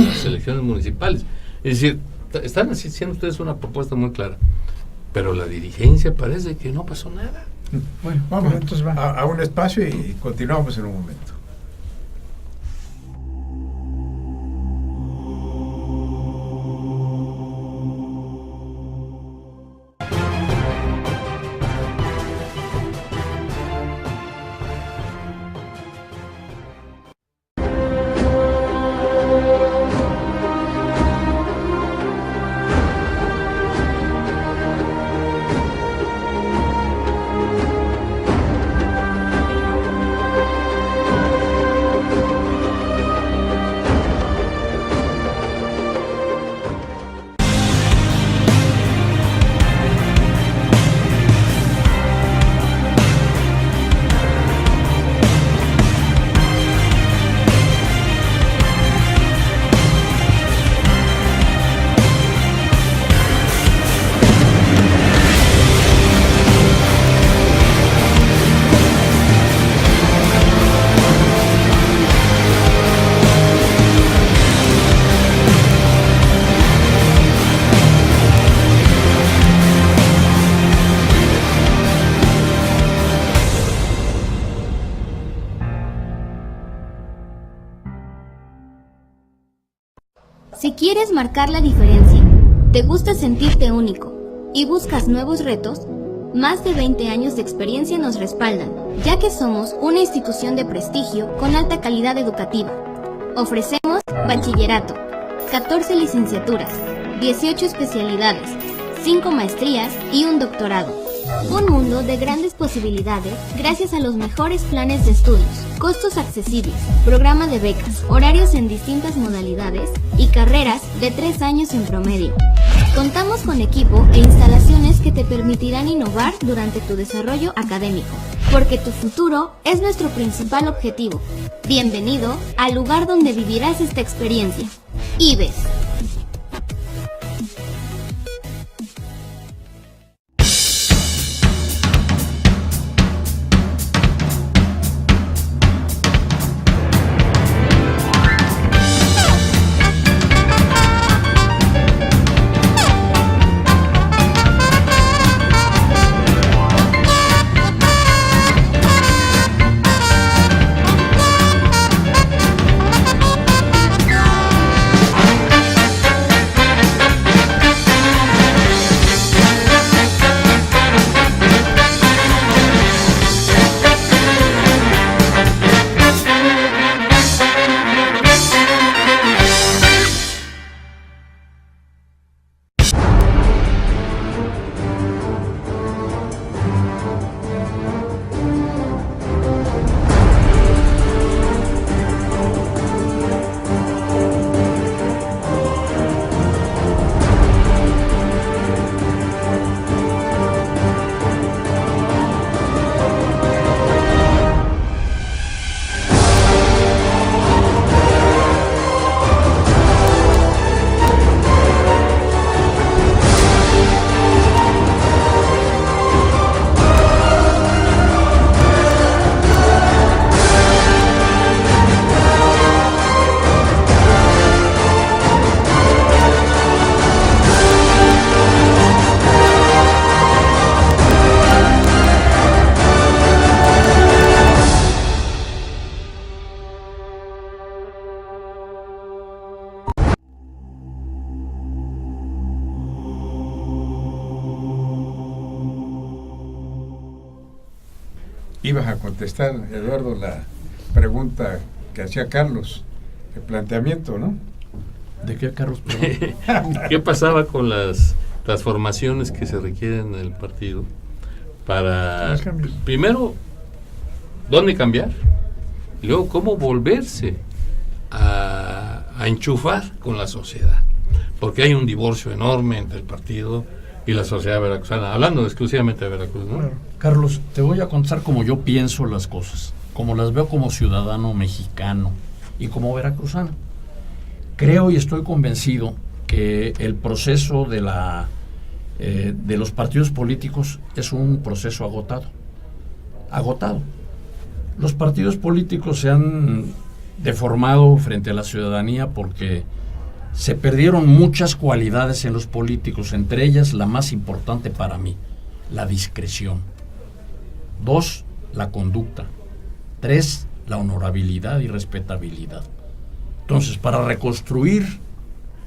S3: las elecciones municipales. Es decir, están haciendo ustedes una propuesta muy clara, pero la dirigencia parece que no pasó nada.
S1: Bueno, vamos
S4: entonces
S1: a un espacio y continuamos en un momento.
S7: Si quieres marcar la diferencia, te gusta sentirte único y buscas nuevos retos, más de 20 años de experiencia nos respaldan, ya que somos una institución de prestigio con alta calidad educativa. Ofrecemos bachillerato, 14 licenciaturas, 18 especialidades, 5 maestrías y un doctorado. Un mundo de grandes posibilidades gracias a los mejores planes de estudios, costos accesibles, programa de becas, horarios en distintas modalidades y carreras de 3 años en promedio. Contamos con equipo e instalaciones que te permitirán innovar durante tu desarrollo académico, porque tu futuro es nuestro principal objetivo. Bienvenido al lugar donde vivirás esta experiencia. IBES.
S1: ibas a contestar, Eduardo, la pregunta que hacía Carlos, el planteamiento, ¿no?
S2: ¿De qué, Carlos? Perdón.
S3: ¿Qué pasaba con las transformaciones que se requieren en el partido para,
S4: Los cambios.
S3: primero, dónde cambiar, y luego cómo volverse a enchufar con la sociedad? Porque hay un divorcio enorme entre el partido y la sociedad veracruzana, hablando exclusivamente de Veracruz, ¿no?
S4: Claro.
S2: Carlos, te voy a contestar como yo pienso las cosas, como las veo como ciudadano mexicano y como veracruzano. Creo y estoy convencido que el proceso de los partidos políticos es un proceso agotado. Los partidos políticos se han deformado frente a la ciudadanía porque se perdieron muchas cualidades en los políticos, entre ellas la más importante para mí, la discreción. 2, la conducta. 3, la honorabilidad y respetabilidad. Entonces, para reconstruir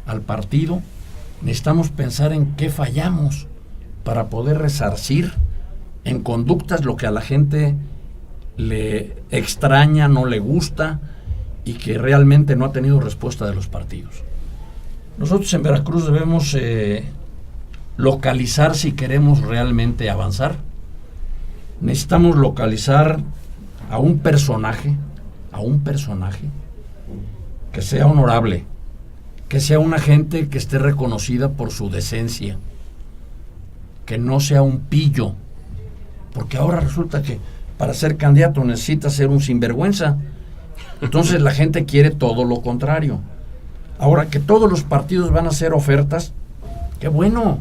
S2: al partido, necesitamos pensar en qué fallamos para poder resarcir en conductas lo que a la gente le extraña, no le gusta y que realmente no ha tenido respuesta de los partidos. Nosotros en Veracruz debemos localizar si queremos realmente avanzar. Necesitamos localizar a un personaje que sea honorable, que sea una gente que esté reconocida por su decencia, que no sea un pillo, porque ahora resulta que para ser candidato necesita ser un sinvergüenza. Entonces la gente quiere todo lo contrario. Ahora que todos los partidos van a hacer ofertas, qué bueno,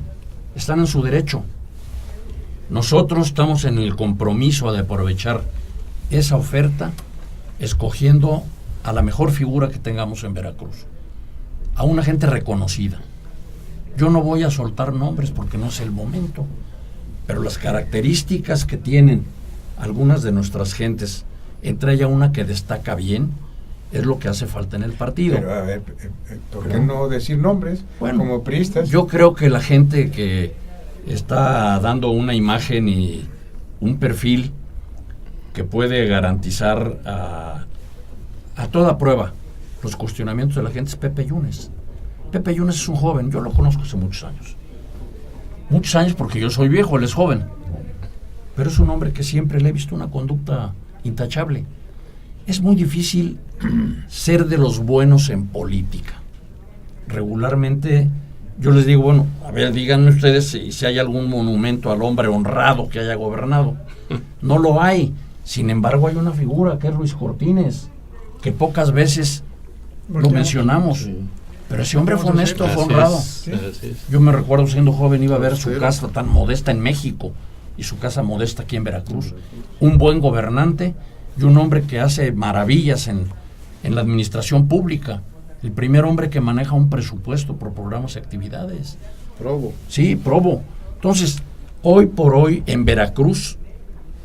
S2: están en su derecho. Nosotros estamos en el compromiso de aprovechar esa oferta, escogiendo a la mejor figura que tengamos en Veracruz, a una gente reconocida. Yo no voy a soltar nombres porque no es el momento, pero las características que tienen algunas de nuestras gentes, entre ellas una que destaca bien, es lo que hace falta en el partido.
S1: Pero a ver, ¿por qué no decir nombres?
S2: Bueno,
S1: como priistas.
S2: Yo creo que la gente que está dando una imagen y un perfil que puede garantizar a toda prueba los cuestionamientos de la gente es Pepe Yunes. Pepe Yunes es un joven, yo lo conozco hace muchos años. Muchos años porque yo soy viejo, él es joven. Pero es un hombre que siempre le he visto una conducta intachable. Es muy difícil ser de los buenos en política. Regularmente yo les digo, bueno, a ver, díganme ustedes si hay algún monumento al hombre honrado que haya gobernado. No lo hay. Sin embargo, hay una figura que es Luis Cortines, que pocas veces lo mencionamos. Sí. Pero ese hombre fue honesto, fue honrado.
S3: ¿Sí?
S2: Yo me recuerdo siendo joven, iba a ver su casa tan modesta en México y su casa modesta aquí en Veracruz. Un buen gobernante y un hombre que hace maravillas en la administración pública. El primer hombre que maneja un presupuesto por programas y actividades.
S5: Probo.
S2: Sí, Probo. Entonces, hoy por hoy en Veracruz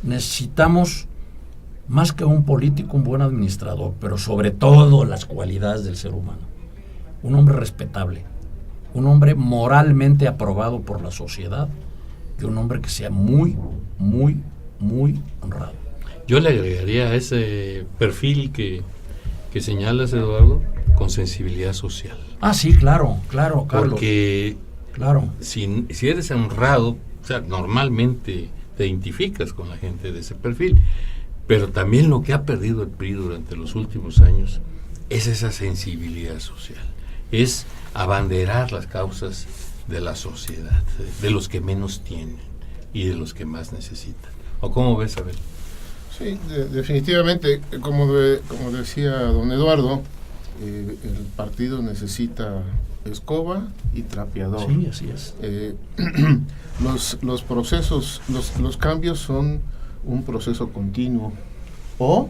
S2: necesitamos más que un político, un buen administrador, pero sobre todo las cualidades del ser humano. Un hombre respetable, un hombre moralmente aprobado por la sociedad y un hombre que sea muy, muy, muy honrado.
S3: Yo le agregaría a ese perfil que señalas, Eduardo, con sensibilidad social.
S2: Ah, sí, claro, Carlos.
S3: Porque
S2: claro,
S3: si eres honrado, o sea, normalmente te identificas con la gente de ese perfil, pero también lo que ha perdido el PRI durante los últimos años es esa sensibilidad social, es abanderar las causas de la sociedad, de los que menos tienen y de los que más necesitan. ¿O cómo ves, Abel?
S5: Sí, definitivamente, como decía don Eduardo, el partido necesita escoba y trapeador.
S2: Sí, así es.
S5: Los procesos, los cambios son un proceso continuo o,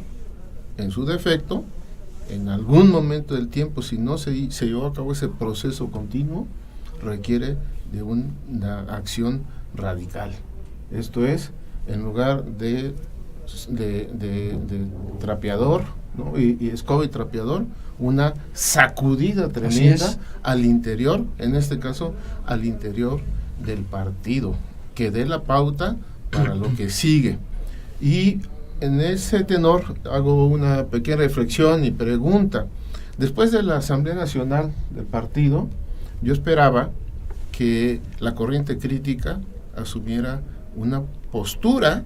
S5: en su defecto, en algún momento del tiempo, si no se llevó a cabo ese proceso continuo, requiere de una acción radical. Esto es, en lugar de trapeador, ¿no? y escoba y trapeador, una sacudida tremenda al interior, en este caso al interior del partido, que dé la pauta para lo que sigue. Y en ese tenor hago una pequeña reflexión y pregunta. Después de la Asamblea Nacional del partido, yo esperaba que la corriente crítica asumiera una postura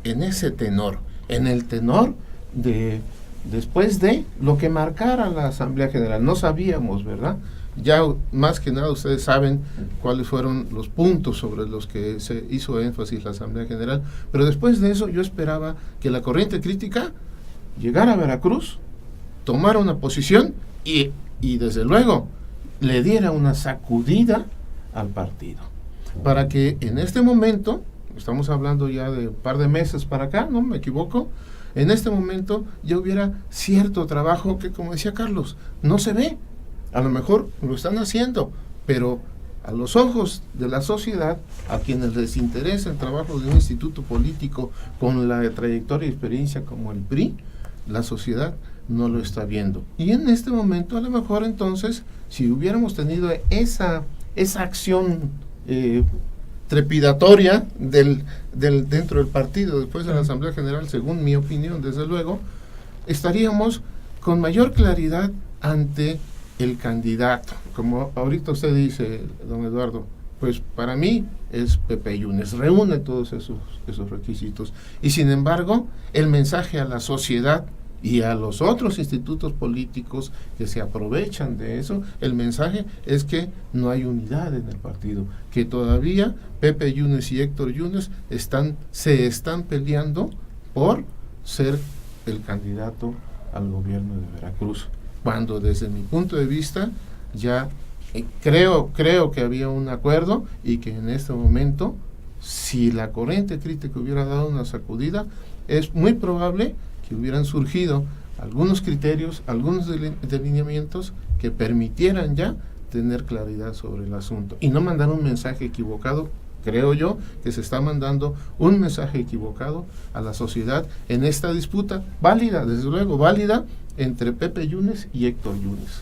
S5: en ese tenor, en el tenor de después de lo que marcara la Asamblea General. No sabíamos, ¿verdad? Ya más que nada ustedes saben cuáles fueron los puntos sobre los que se hizo énfasis la Asamblea General, pero después de eso yo esperaba que la corriente crítica llegara a Veracruz, tomara una posición y desde luego le diera una sacudida al partido, para que en este momento, estamos hablando ya de un par de meses para acá, ¿no me equivoco?, en este momento ya hubiera cierto trabajo que, como decía Carlos, no se ve. A lo mejor lo están haciendo, pero a los ojos de la sociedad, a quienes les interesa el trabajo de un instituto político con la trayectoria y experiencia como el PRI, la sociedad no lo está viendo. Y en este momento, a lo mejor entonces, si hubiéramos tenido esa acción trepidatoria dentro del partido después de la Asamblea General, según mi opinión, desde luego, estaríamos con mayor claridad ante el candidato. Como ahorita usted dice, don Eduardo, pues para mí es Pepe Yunes, reúne todos esos requisitos. Y sin embargo, el mensaje a la sociedad y a los otros institutos políticos que se aprovechan de eso, el mensaje es que no hay unidad en el partido, que todavía Pepe Yunes y Héctor Yunes se están peleando por ser el candidato al gobierno de Veracruz, cuando desde mi punto de vista ya creo que había un acuerdo y que en este momento, si la corriente crítica hubiera dado una sacudida, es muy probable que hubieran surgido algunos criterios, algunos delineamientos que permitieran ya tener claridad sobre el asunto y no mandar un mensaje equivocado. Creo yo que se está mandando un mensaje equivocado a la sociedad en esta disputa válida, desde luego válida, entre Pepe Yunes y Héctor Yunes.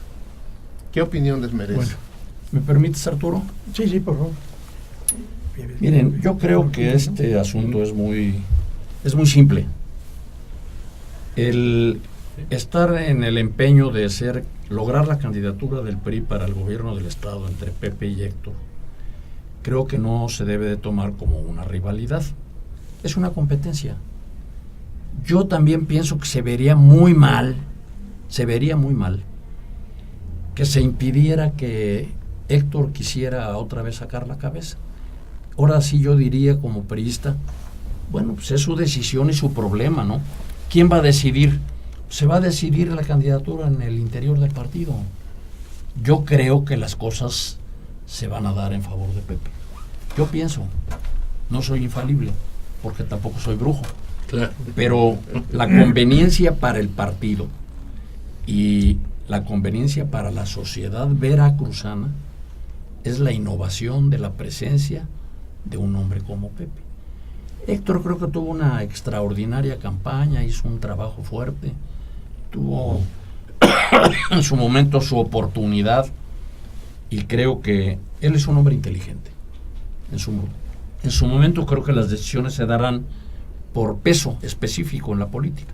S5: ¿Qué opinión les merece?
S2: Bueno, ¿me permites, Arturo?
S4: Sí, por favor.
S2: Miren, yo creo que este asunto es muy simple. El estar en el empeño de lograr la candidatura del PRI para el gobierno del Estado entre Pepe y Héctor, creo que no se debe de tomar como una rivalidad. Es una competencia. Yo también pienso que se vería muy mal que se impidiera que Héctor quisiera otra vez sacar la cabeza. Ahora sí yo diría como priista, bueno, pues es su decisión y su problema, ¿no? ¿Quién va a decidir? Se va a decidir la candidatura en el interior del partido. Yo creo que las cosas se van a dar en favor de Pepe. Yo pienso, no soy infalible, porque tampoco soy brujo.
S3: Claro.
S2: Pero la conveniencia para el partido y la conveniencia para la sociedad veracruzana es la innovación de la presencia de un hombre como Pepe. Héctor creo que tuvo una extraordinaria campaña, hizo un trabajo fuerte, tuvo en su momento su oportunidad y creo que él es un hombre inteligente. En su momento creo que las decisiones se darán por peso específico en la política.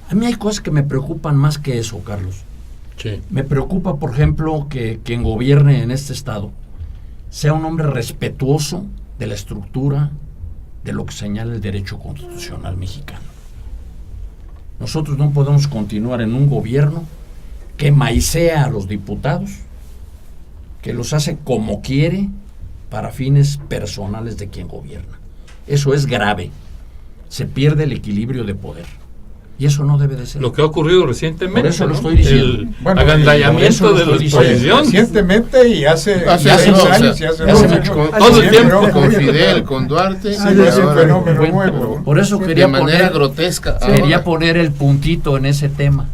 S2: A mí hay cosas que me preocupan más que eso, Carlos.
S3: Sí.
S2: Me preocupa, por ejemplo, que quien gobierne en este estado sea un hombre respetuoso de la estructura de lo que señala el derecho constitucional mexicano. Nosotros no podemos continuar en un gobierno que maicea a los diputados, que los hace como quiere para fines personales de quien gobierna. Eso es grave. Se pierde el equilibrio de poder. Y eso no debe de ser.
S3: Lo que ha ocurrido recientemente.
S2: Por eso lo
S3: ¿no?
S2: estoy diciendo.
S3: El agandallamiento de la oposición.
S1: Recientemente y hace 6 años y hace
S5: todo el tiempo, con Fidel, con Duarte.
S1: Es un fenómeno nuevo.
S2: Por eso
S5: de manera grotesca.
S2: Quería poner el puntito en ese tema.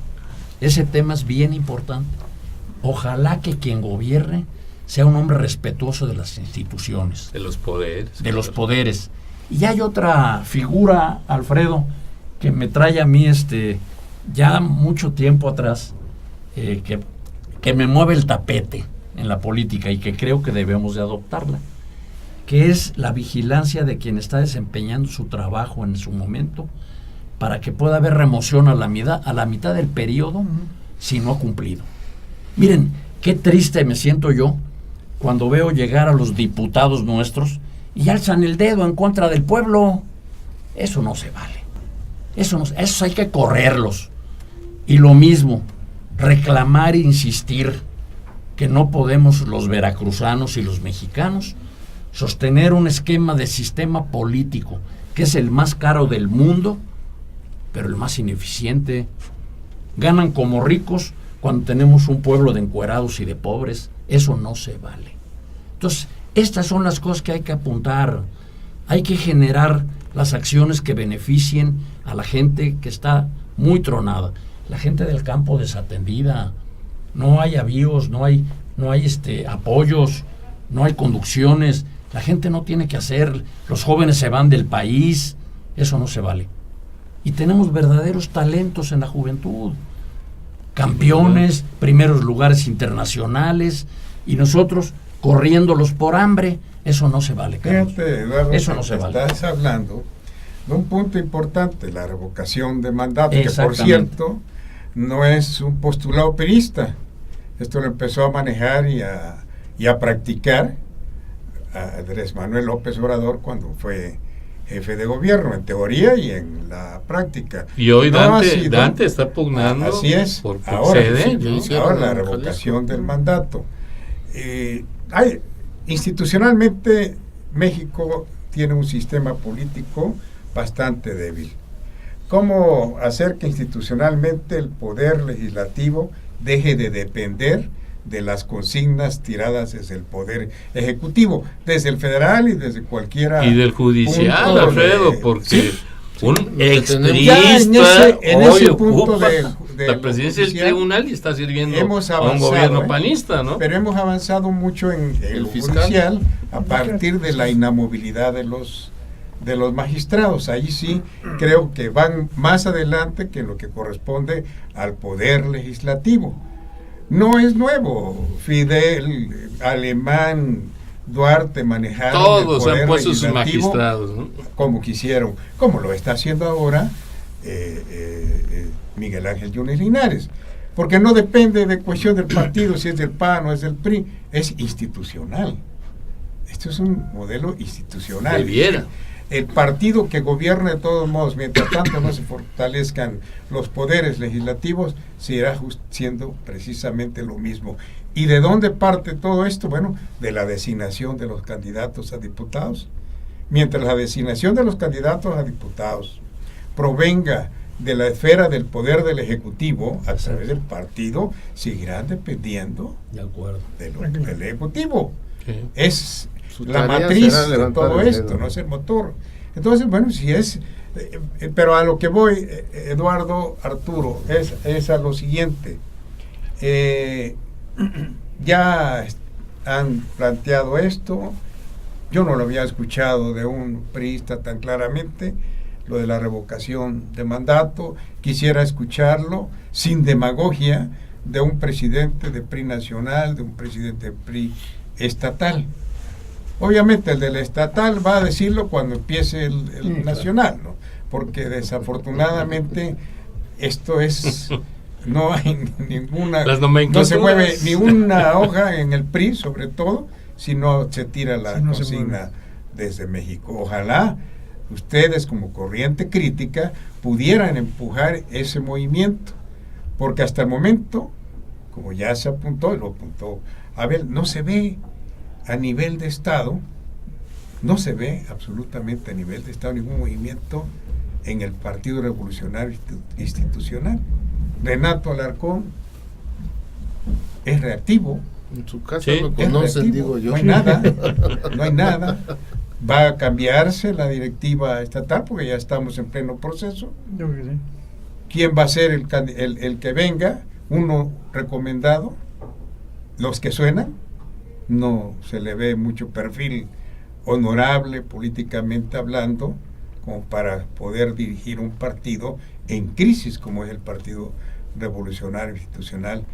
S2: Ese tema es bien importante. Ojalá que quien gobierne sea un hombre respetuoso de las instituciones.
S3: De los poderes.
S2: De los poderes. Y hay otra figura, Alfredo, que me trae a mí ya mucho tiempo atrás, que me mueve el tapete en la política y que creo que debemos de adoptarla, que es la vigilancia de quien está desempeñando su trabajo en su momento para que pueda haber remoción a la mitad del periodo si no ha cumplido. Miren, qué triste me siento yo cuando veo llegar a los diputados nuestros y alzan el dedo en contra del pueblo. Eso no se vale. Eso hay que correrlos. Y lo mismo, reclamar e insistir que no podemos los veracruzanos y los mexicanos sostener un esquema de sistema político que es el más caro del mundo, pero el más ineficiente. Ganan como ricos cuando tenemos un pueblo de encuerados y de pobres. Eso no se vale. Entonces, estas son las cosas que hay que apuntar. Hay que generar las acciones que beneficien a la gente que está muy tronada. La gente del campo desatendida. No hay avíos, no hay apoyos, no hay conducciones. La gente no tiene que hacer. Los jóvenes se van del país. Eso no se vale. Y tenemos verdaderos talentos en la juventud. Campeones, primeros lugares internacionales, y nosotros corriéndolos por hambre. Eso no se vale, Carlos.
S1: Fíjate, Eduardo,
S2: eso no se vale.
S1: Estás hablando de un punto importante, la revocación de mandato, que por cierto no es un postulado perista. Esto lo empezó a manejar y a practicar a Andrés Manuel López Obrador cuando fue jefe de gobierno, en teoría y en la práctica.
S3: Y hoy Dante está pugnando.
S1: Así es.
S3: Por
S1: ahora,
S3: sede,
S1: ahora la revocación del mandato. Institucionalmente, México tiene un sistema político bastante débil. ¿Cómo hacer que institucionalmente el poder legislativo deje de depender de las consignas tiradas desde el poder ejecutivo, desde el federal y desde cualquiera
S3: y del judicial, Alfredo, porque
S1: sí,
S3: un
S1: expriista en ese punto
S3: ocupa
S1: de
S3: la presidencia del tribunal y está sirviendo a un gobierno panista, ¿no?
S1: Pero hemos avanzado mucho en el judicial a partir de la inamovilidad de los magistrados. Ahí sí creo que van más adelante que lo que corresponde al poder legislativo. No es nuevo. Fidel, Alemán, Duarte manejaron
S3: todos
S1: el poder
S3: han puesto sus
S1: legislativo
S3: magistrados, ¿no?
S1: Como quisieron, como lo está haciendo ahora Miguel Ángel Yunes Linares, porque no depende de cuestión del partido, si es del PAN o es del PRI, es institucional. Esto es un modelo institucional.
S3: Debiera.
S1: El partido que gobierne de todos modos, mientras tanto no se fortalezcan los poderes legislativos, seguirá siendo precisamente lo mismo. ¿Y de dónde parte todo esto? Bueno, de la designación de los candidatos a diputados. Mientras la designación de los candidatos a diputados provenga de la esfera del poder del Ejecutivo, a través del partido, seguirán dependiendo del Ejecutivo. Sí. Es la matriz de todo esto, no es el motor. Entonces, bueno, si es... pero a lo que voy, Eduardo, Arturo, es a lo siguiente. Ya han planteado esto, yo no lo había escuchado de un priista tan claramente, lo de la revocación de mandato. Quisiera escucharlo sin demagogia de un presidente de PRI nacional, de un presidente de PRI estatal. Obviamente el del estatal va a decirlo cuando empiece el nacional, ¿no? Porque desafortunadamente esto es... No hay ninguna... No se mueve ni una hoja en el PRI, sobre todo, si no se tira la consigna desde México. Ojalá ustedes como corriente crítica pudieran empujar ese movimiento, porque hasta el momento, como ya se apuntó, y lo apuntó Abel, no se ve a nivel de Estado, no se ve absolutamente a nivel de Estado ningún movimiento en el Partido Revolucionario Institucional. Renato Alarcón es reactivo.
S5: En su casa lo conocen, digo yo.
S1: No hay nada. Va a cambiarse la directiva estatal porque ya estamos en pleno proceso. ¿Quién va a ser el que venga? Uno recomendado. Los que suenan, no se le ve mucho perfil honorable políticamente hablando como para poder dirigir un partido en crisis como es el Partido Revolucionario Institucional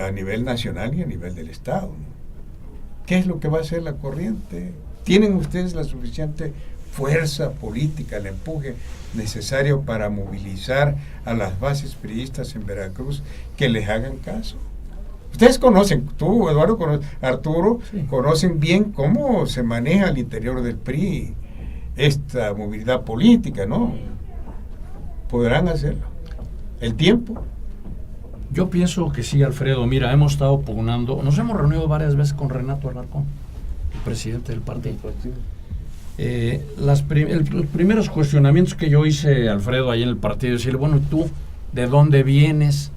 S1: a nivel nacional y a nivel del Estado, ¿no? ¿Qué es lo que va a hacer la corriente? ¿Tienen ustedes la suficiente fuerza política, el empuje necesario para movilizar a las bases priistas en Veracruz que les hagan caso. Ustedes conocen, tú, Eduardo, Arturo,
S2: sí,
S1: conocen bien cómo se maneja al interior del PRI esta movilidad política, ¿no? Podrán hacerlo. El tiempo.
S2: Yo pienso que sí, Alfredo. Mira, hemos estado pugnando, nos hemos reunido varias veces con Renato Alarcón, el presidente del partido. Los primeros cuestionamientos que yo hice, Alfredo, ahí en el partido, decirle, bueno, ¿tú de dónde vienes?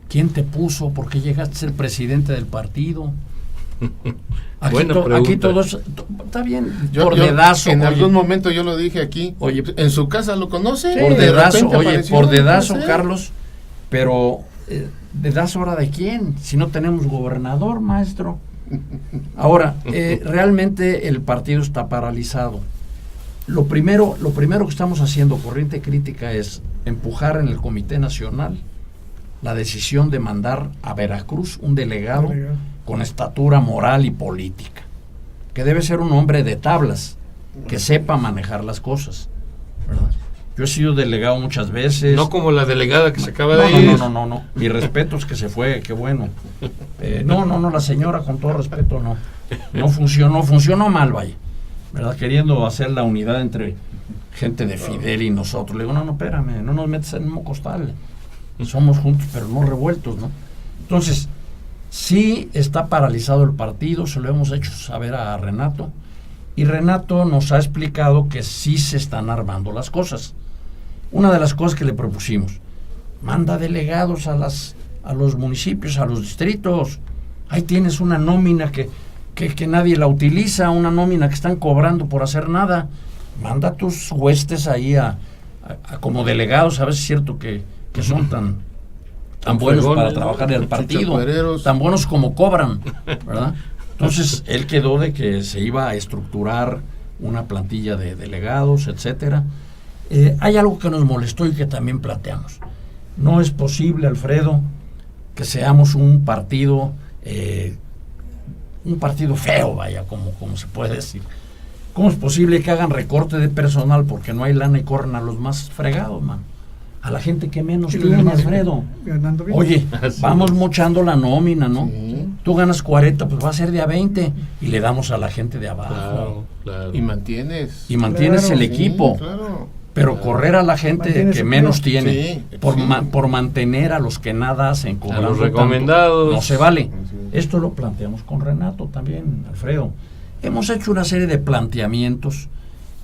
S2: ¿Quién te puso? ¿Por qué llegaste a ser presidente del partido? Aquí todos, está bien, por dedazo.
S5: En
S2: oye,
S5: algún momento yo lo dije aquí,
S2: oye,
S5: en su casa lo conoce.
S2: por
S5: De
S2: dedazo,
S5: repente
S2: oye,
S5: apareció,
S2: por dedazo,
S5: no sé.
S2: Carlos, pero ¿dedazo ahora de quién? Si no tenemos gobernador, maestro. Ahora, realmente el partido está paralizado. Lo primero que estamos haciendo, Corriente Crítica, es empujar en el Comité Nacional la decisión de mandar a Veracruz un delegado con estatura moral y política, que debe ser un hombre de tablas, que sepa manejar las cosas, ¿verdad? Yo he sido delegado muchas veces.
S3: No como la delegada que se acaba de ir.
S2: No. Mi respeto es que se fue, qué bueno. No, la señora, con todo respeto, no funcionó mal, vaya, ¿verdad? Queriendo hacer la unidad entre gente de Fidel y nosotros. Le digo, no, espérame, no nos metes en el mismo costal. Somos juntos, pero no revueltos, ¿no? Entonces, sí está paralizado el partido, se lo hemos hecho saber a Renato, y Renato nos ha explicado que sí se están armando las cosas. Una de las cosas que le propusimos, manda delegados a los municipios, a los distritos. Ahí tienes una nómina que nadie la utiliza, una nómina que están cobrando por hacer nada. Manda a tus huestes ahí a como delegados, a ver si es cierto que son tan buenos para trabajar en el partido, tan buenos como cobran, ¿verdad? Entonces, él quedó de que se iba a estructurar una plantilla de delegados, etcétera. Hay algo que nos molestó y que también planteamos. No es posible, Alfredo, que seamos un partido feo, vaya, como se puede decir. ¿Cómo es posible que hagan recorte de personal porque no hay lana y corren a los más fregados, man? A la gente que menos tiene, Alfredo. Oye, vamos mochando la nómina, ¿no?
S5: Sí.
S2: Tú ganas 40, pues va a ser de a 20 y le damos a la gente de abajo.
S3: Claro.
S5: Y mantienes.
S2: El equipo.
S5: Claro.
S2: Pero correr a la gente que menos tiene por mantener a los que nada hacen,
S3: A los
S2: tanto,
S3: recomendados.
S2: no se vale.
S5: Así es.
S2: Esto lo planteamos con Renato también, Alfredo. Hemos hecho una serie de planteamientos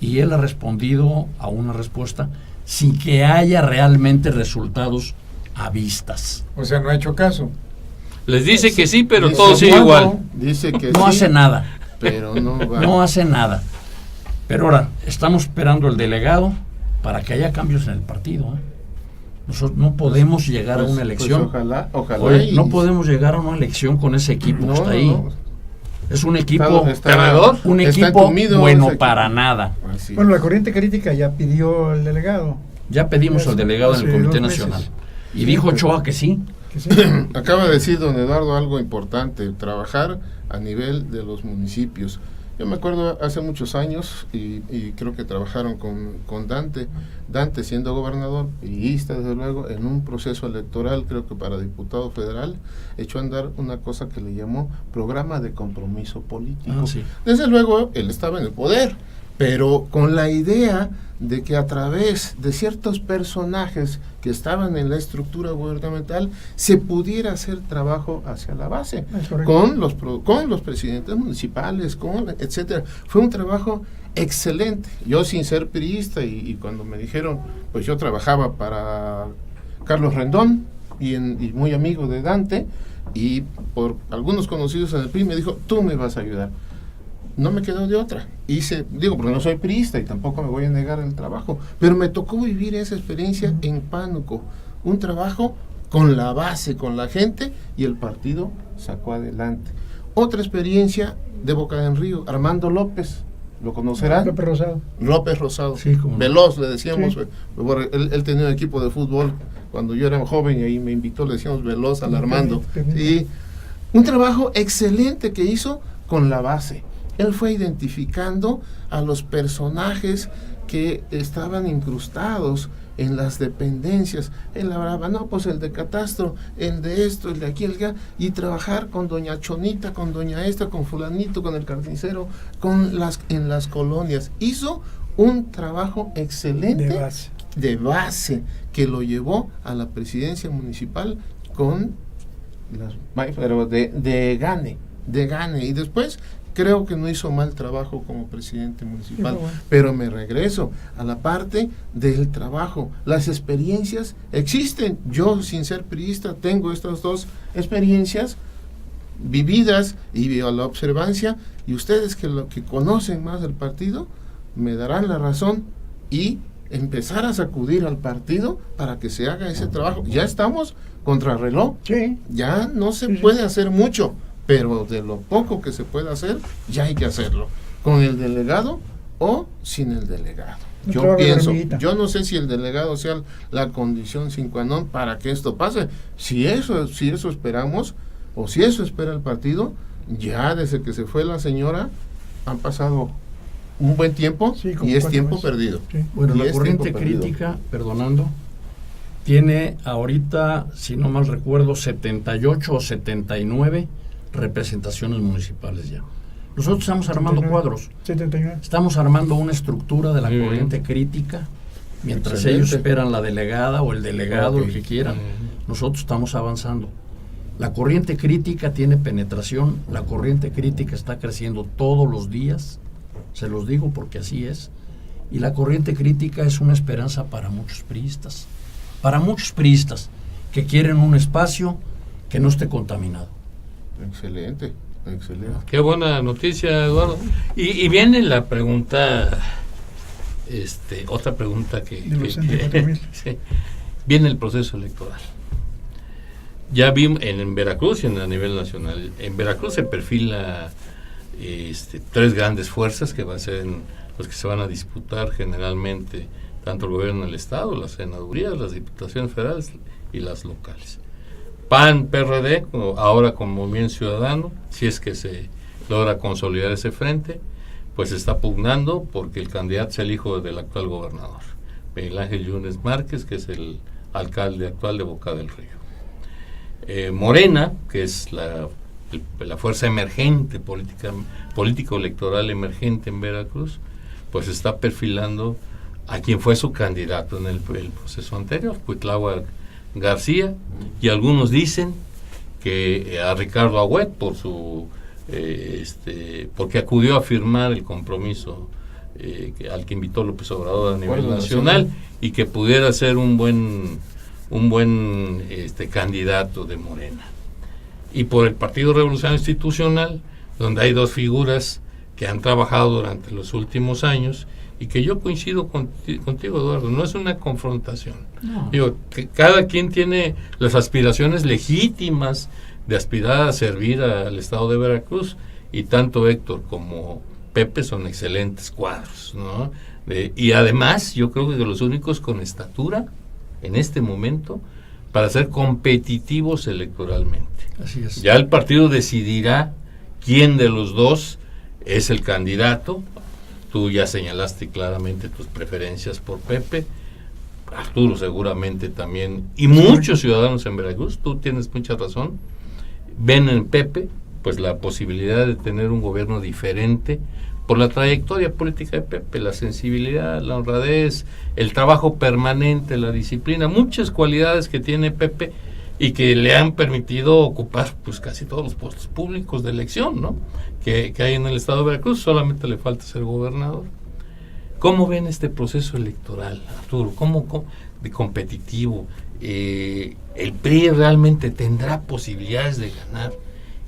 S2: y él ha respondido a una respuesta sin que haya realmente resultados a vistas.
S1: O sea, no ha hecho caso.
S3: Les dice que sí, pero
S5: Dice,
S3: todo sigue
S5: bueno,
S3: igual.
S5: Dice que
S2: No
S5: sí,
S2: hace nada.
S5: pero no va.
S2: No hace nada. Pero ahora, estamos esperando el delegado para que haya cambios en el partido. Nosotros no podemos llegar a una elección.
S5: Ojalá.
S2: Oye, no podemos llegar a una elección con ese equipo que está ahí.
S5: No.
S2: Es un equipo
S3: ¿Ganador?
S2: un
S5: está
S2: equipo
S5: entumido
S2: bueno
S5: ese
S2: para
S5: equipo.
S2: nada.
S5: Así
S4: Bueno,
S5: es.
S4: la Corriente Crítica ya pidió el delegado.
S2: Ya pedimos al delegado en el
S4: Hace
S2: Comité
S4: 2 meses.
S2: Nacional. Y dijo Ochoa que sí.
S4: Que sí.
S5: Acaba de decir don Eduardo algo importante, trabajar a nivel de los municipios. Yo me acuerdo hace muchos años y creo que trabajaron con Dante siendo gobernador y desde luego en un proceso electoral, creo que para diputado federal, echó a andar una cosa que le llamó programa de compromiso político.
S2: Sí.
S5: Desde luego él estaba en el poder, pero con la idea de que a través de ciertos personajes que estaban en la estructura gubernamental se pudiera hacer trabajo hacia la base,
S4: Es correcto.
S5: con los presidentes municipales, etcétera. Fue un trabajo excelente. Yo sin ser priista y cuando me dijeron, pues yo trabajaba para Carlos Rendón y muy amigo de Dante, y por algunos conocidos en el PRI me dijo, tú me vas a ayudar. No me quedó de otra. Porque no soy priista y tampoco me voy a negar el trabajo, pero me tocó vivir esa experiencia en Pánuco, un trabajo con la base, con la gente, y el partido sacó adelante. Otra experiencia de Boca del Río, Armando López, ¿lo conocerán?
S4: López Rosado.
S5: López Rosado,
S2: Sí, cómo no.
S5: Veloz le decíamos,
S4: Sí.
S5: él tenía un equipo de fútbol cuando yo era joven y ahí me invitó, le decíamos Veloz al Armando.
S4: Permítame.
S5: Y un trabajo excelente que hizo con la base. Él fue identificando a los personajes que estaban incrustados en las dependencias. Él hablaba, no, pues el de catastro, el de esto, el de aquí, el de allá, y trabajar con doña Chonita, con doña esta, con fulanito, con el carnicero, en las colonias. Hizo un trabajo excelente de base que lo llevó a la presidencia municipal con de gane, y después creo que no hizo mal trabajo como presidente municipal, pero me regreso a la parte del trabajo. Las experiencias existen. Yo, sin ser priista, tengo estas dos experiencias vividas y a la observancia, y ustedes que conocen más del partido me darán la razón y empezar a sacudir al partido para que se haga ese trabajo. Ya estamos contra reloj, ya no se puede hacer mucho, pero de lo poco que se puede hacer, ya hay que hacerlo, con el delegado o sin el delegado. Yo pienso, yo no sé si el delegado sea la condición sine qua non para que esto pase. Si eso esperamos, o si eso espera el partido, ya desde que se fue la señora, han pasado un buen tiempo, y es tiempo perdido.
S2: Bueno, la corriente crítica, perdonando, tiene ahorita, si no mal recuerdo, 78 o 79 representaciones municipales ya. Nosotros estamos armando 79 cuadros. 79. Estamos armando una estructura de la corriente crítica, mientras ellos esperan la delegada o el delegado, lo que quieran. Nosotros estamos avanzando. La corriente crítica tiene penetración, la corriente crítica está creciendo todos los días, se los digo porque así es, y la corriente crítica es una esperanza para muchos priistas que quieren un espacio que no esté contaminado.
S5: Excelente.
S3: Qué buena noticia, Eduardo. Y viene la pregunta, otra pregunta que sí, viene el proceso electoral. Ya vimos en Veracruz y a nivel nacional. En Veracruz se perfila tres grandes fuerzas que van a ser los que se van a disputar generalmente, tanto el gobierno del estado, las senadurías, las diputaciones federales y las locales. PAN, PRD, ahora con Movimiento Ciudadano, si es que se logra consolidar ese frente, pues está pugnando porque el candidato es el hijo del actual gobernador, Miguel Ángel Yunes Márquez, que es el alcalde actual de Boca del Río. Morena, que es la fuerza emergente, político-electoral emergente en Veracruz, pues está perfilando a quien fue su candidato en el proceso anterior, Cuitláhuac García, y algunos dicen que a Ricardo Agüet por su porque acudió a firmar el compromiso al que invitó López Obrador a nivel nacional, y que pudiera ser un buen candidato de Morena. Y por el Partido Revolucionario Institucional, donde hay dos figuras que han trabajado durante los últimos años, y que yo coincido contigo, Eduardo, no es una confrontación. No. Digo, que cada quien tiene las aspiraciones legítimas de aspirar a servir al estado de Veracruz, y tanto Héctor como Pepe son excelentes cuadros, ¿no? Y además, yo creo que de los únicos con estatura en este momento para ser competitivos electoralmente.
S2: Así es.
S3: Ya el partido decidirá quién de los dos es el candidato. Tú ya señalaste claramente tus preferencias por Pepe, Arturo seguramente también, y muchos ciudadanos en Veracruz, tú tienes mucha razón, ven en Pepe pues la posibilidad de tener un gobierno diferente por la trayectoria política de Pepe, la sensibilidad, la honradez, el trabajo permanente, la disciplina, muchas cualidades que tiene Pepe y que le han permitido ocupar pues casi todos los puestos públicos de elección, ¿no? que hay en el estado de Veracruz. Solamente le falta ser gobernador. ¿Cómo ven este proceso electoral, Arturo? ¿Cómo de competitivo? ¿El PRI realmente tendrá posibilidades de ganar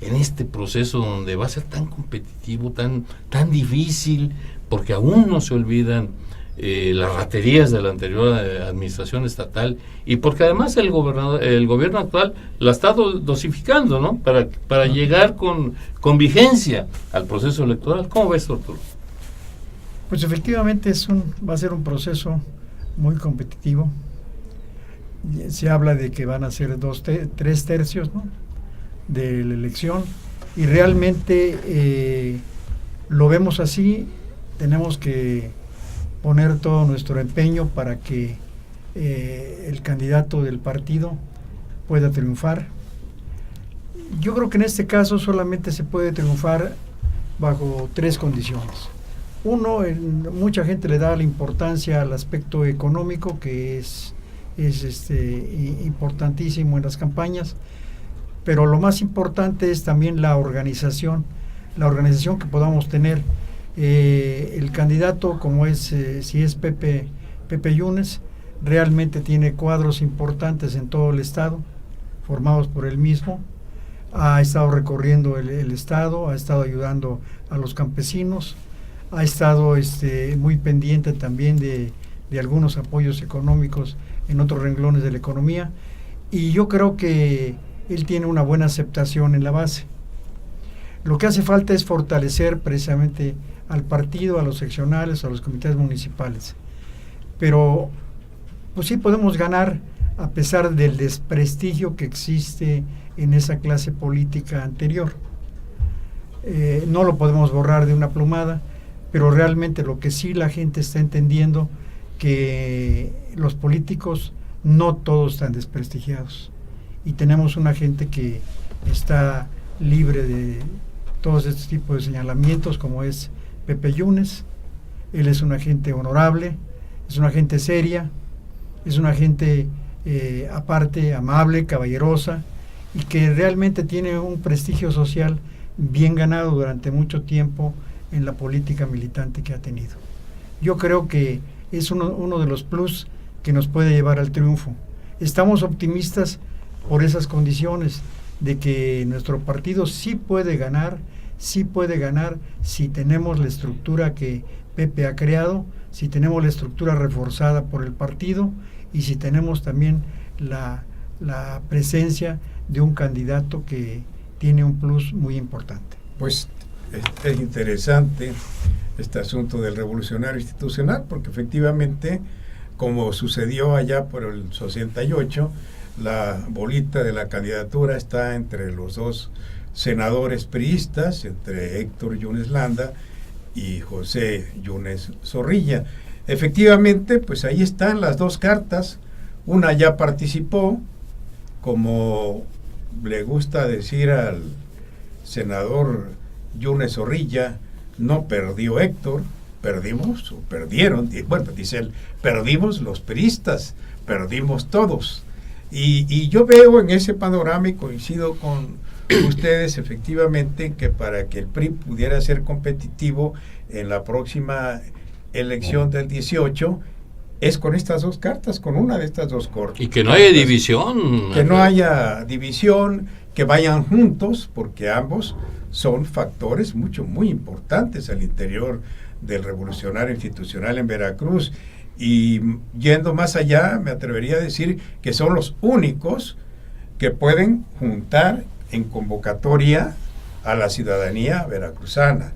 S3: en este proceso donde va a ser tan competitivo, tan difícil, porque aún no se olvidan las raterías de la anterior administración estatal, y porque además el gobierno actual la está dosificando, ¿no? Para llegar con vigencia al proceso electoral? ¿Cómo ves, Arturo?
S4: Pues efectivamente va a ser un proceso muy competitivo. Se habla de que van a ser 3 tercios, ¿no?, de la elección, y realmente lo vemos así, tenemos que poner todo nuestro empeño para que el candidato del partido pueda triunfar. Yo creo que en este caso solamente se puede triunfar bajo 3 condiciones. Uno, mucha gente le da la importancia al aspecto económico, que es importantísimo en las campañas, pero lo más importante es también la organización que podamos tener. El candidato, como es, si es Pepe Yunes, realmente tiene cuadros importantes en todo el estado, formados por él mismo. Ha estado recorriendo el estado, ha estado ayudando a los campesinos, ha estado muy pendiente también de algunos apoyos económicos en otros renglones de la economía, y yo creo que él tiene una buena aceptación en la base. Lo que hace falta es fortalecer precisamente al partido, a los seccionales, a los comités municipales. Pero pues sí podemos ganar a pesar del desprestigio que existe en esa clase política anterior. No lo podemos borrar de una plumada, pero realmente lo que sí la gente está entendiendo, que los políticos no todos están desprestigiados, y tenemos una gente que está libre de todos estos tipos de señalamientos, como es Pepe Yunes. Él es una gente honorable, es una gente seria, es una gente aparte amable, caballerosa, y que realmente tiene un prestigio social bien ganado durante mucho tiempo en la política militante que ha tenido. Yo creo que es uno de los plus que nos puede llevar al triunfo. Estamos optimistas por esas condiciones de que nuestro partido sí puede ganar si tenemos la estructura que Pepe ha creado, si tenemos la estructura reforzada por el partido, y si tenemos también la presencia de un candidato que tiene un plus muy importante.
S1: Pues es interesante este asunto del revolucionario institucional, porque efectivamente, como sucedió allá por el 68, la bolita de la candidatura está entre los 2 senadores priistas, entre Héctor Yunes Landa y José Yunes Zorrilla. Efectivamente, pues ahí están las 2 cartas. Una ya participó, como le gusta decir al senador Yunes Zorrilla, no perdió Héctor, perdimos, o perdieron, bueno, dice él, perdimos los priistas, perdimos todos. Y yo veo en ese panorama, y coincido con ustedes efectivamente, que para que el PRI pudiera ser competitivo en la próxima elección del 18, es con estas 2 cartas, con una de estas 2 cartas.
S3: Y que no haya división.
S1: Que no haya división, que vayan juntos, porque ambos son factores muy importantes al interior del revolucionario institucional en Veracruz. Y yendo más allá, me atrevería a decir que son los únicos que pueden juntar en convocatoria a la ciudadanía veracruzana.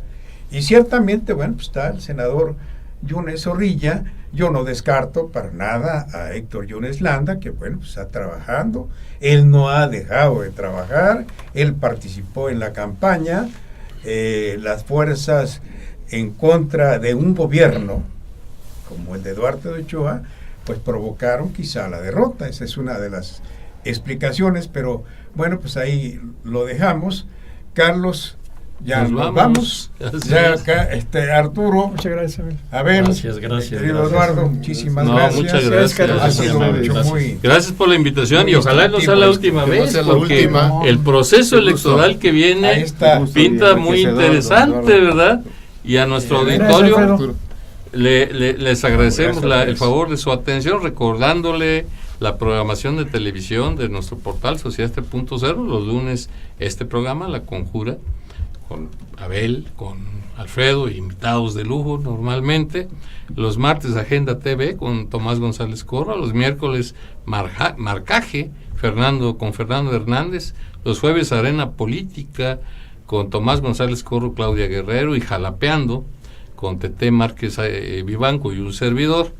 S1: Y ciertamente, bueno, pues está el senador Yunes Zorrilla. Yo no descarto para nada a Héctor Yunes Landa, que bueno, pues está trabajando. Él no ha dejado de trabajar, él participó en la campaña. Las fuerzas en contra de un gobierno como el de Duarte de Ochoa, pues provocaron quizá la derrota. Esa es una de las explicaciones, pero bueno, pues ahí lo dejamos. Carlos, ya nos vamos. Ya acá, Arturo.
S4: Muchas gracias,
S1: Abel.
S2: Gracias.
S1: Querido Eduardo, muchísimas gracias.
S3: Muchas gracias.
S1: Ha sido
S3: Gracias por la invitación, y ojalá no sea la última vez, porque el proceso electoral que viene pinta muy interesante, ¿verdad? Y a nuestro auditorio les agradecemos el favor de su atención, recordándole la programación de televisión de nuestro portal Sociedad 3.0. Los lunes este programa, La Conjura, con Abel, con Alfredo, invitados de lujo normalmente. Los martes Agenda TV con Tomás González Corro. Los miércoles Marcaje con Fernando Hernández. Los jueves Arena Política con Tomás González Corro, Claudia Guerrero, y Jalapeando con Tete Márquez Vivanco y un servidor.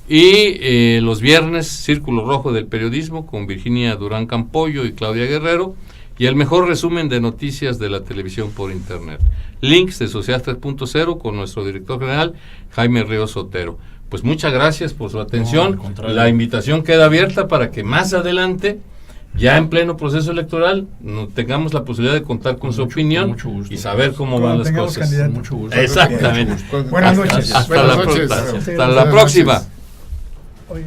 S3: Y los viernes Círculo Rojo del Periodismo con Virginia Durán Campollo y Claudia Guerrero. y el mejor resumen de noticias de la televisión por internet. Links de Sociedad 3.0 con nuestro director general, Jaime Ríos Otero. Pues muchas gracias por su atención.
S2: No, al contrario.
S3: La invitación queda abierta para que más adelante, ya en pleno proceso electoral, tengamos la posibilidad de contar con su opinión
S2: con mucho gusto.
S3: y saber cómo
S4: Cuando
S3: van las
S4: tengamos
S3: cosas.
S4: candidato.
S2: Mucho gusto.
S3: Exactamente.
S5: Con-
S1: Buenas
S3: Hasta-
S1: noches.
S3: Hasta,
S5: Buenas
S3: la,
S5: noches.
S3: hasta
S5: Buenas
S3: la
S5: noches.
S3: próxima.
S4: Oye,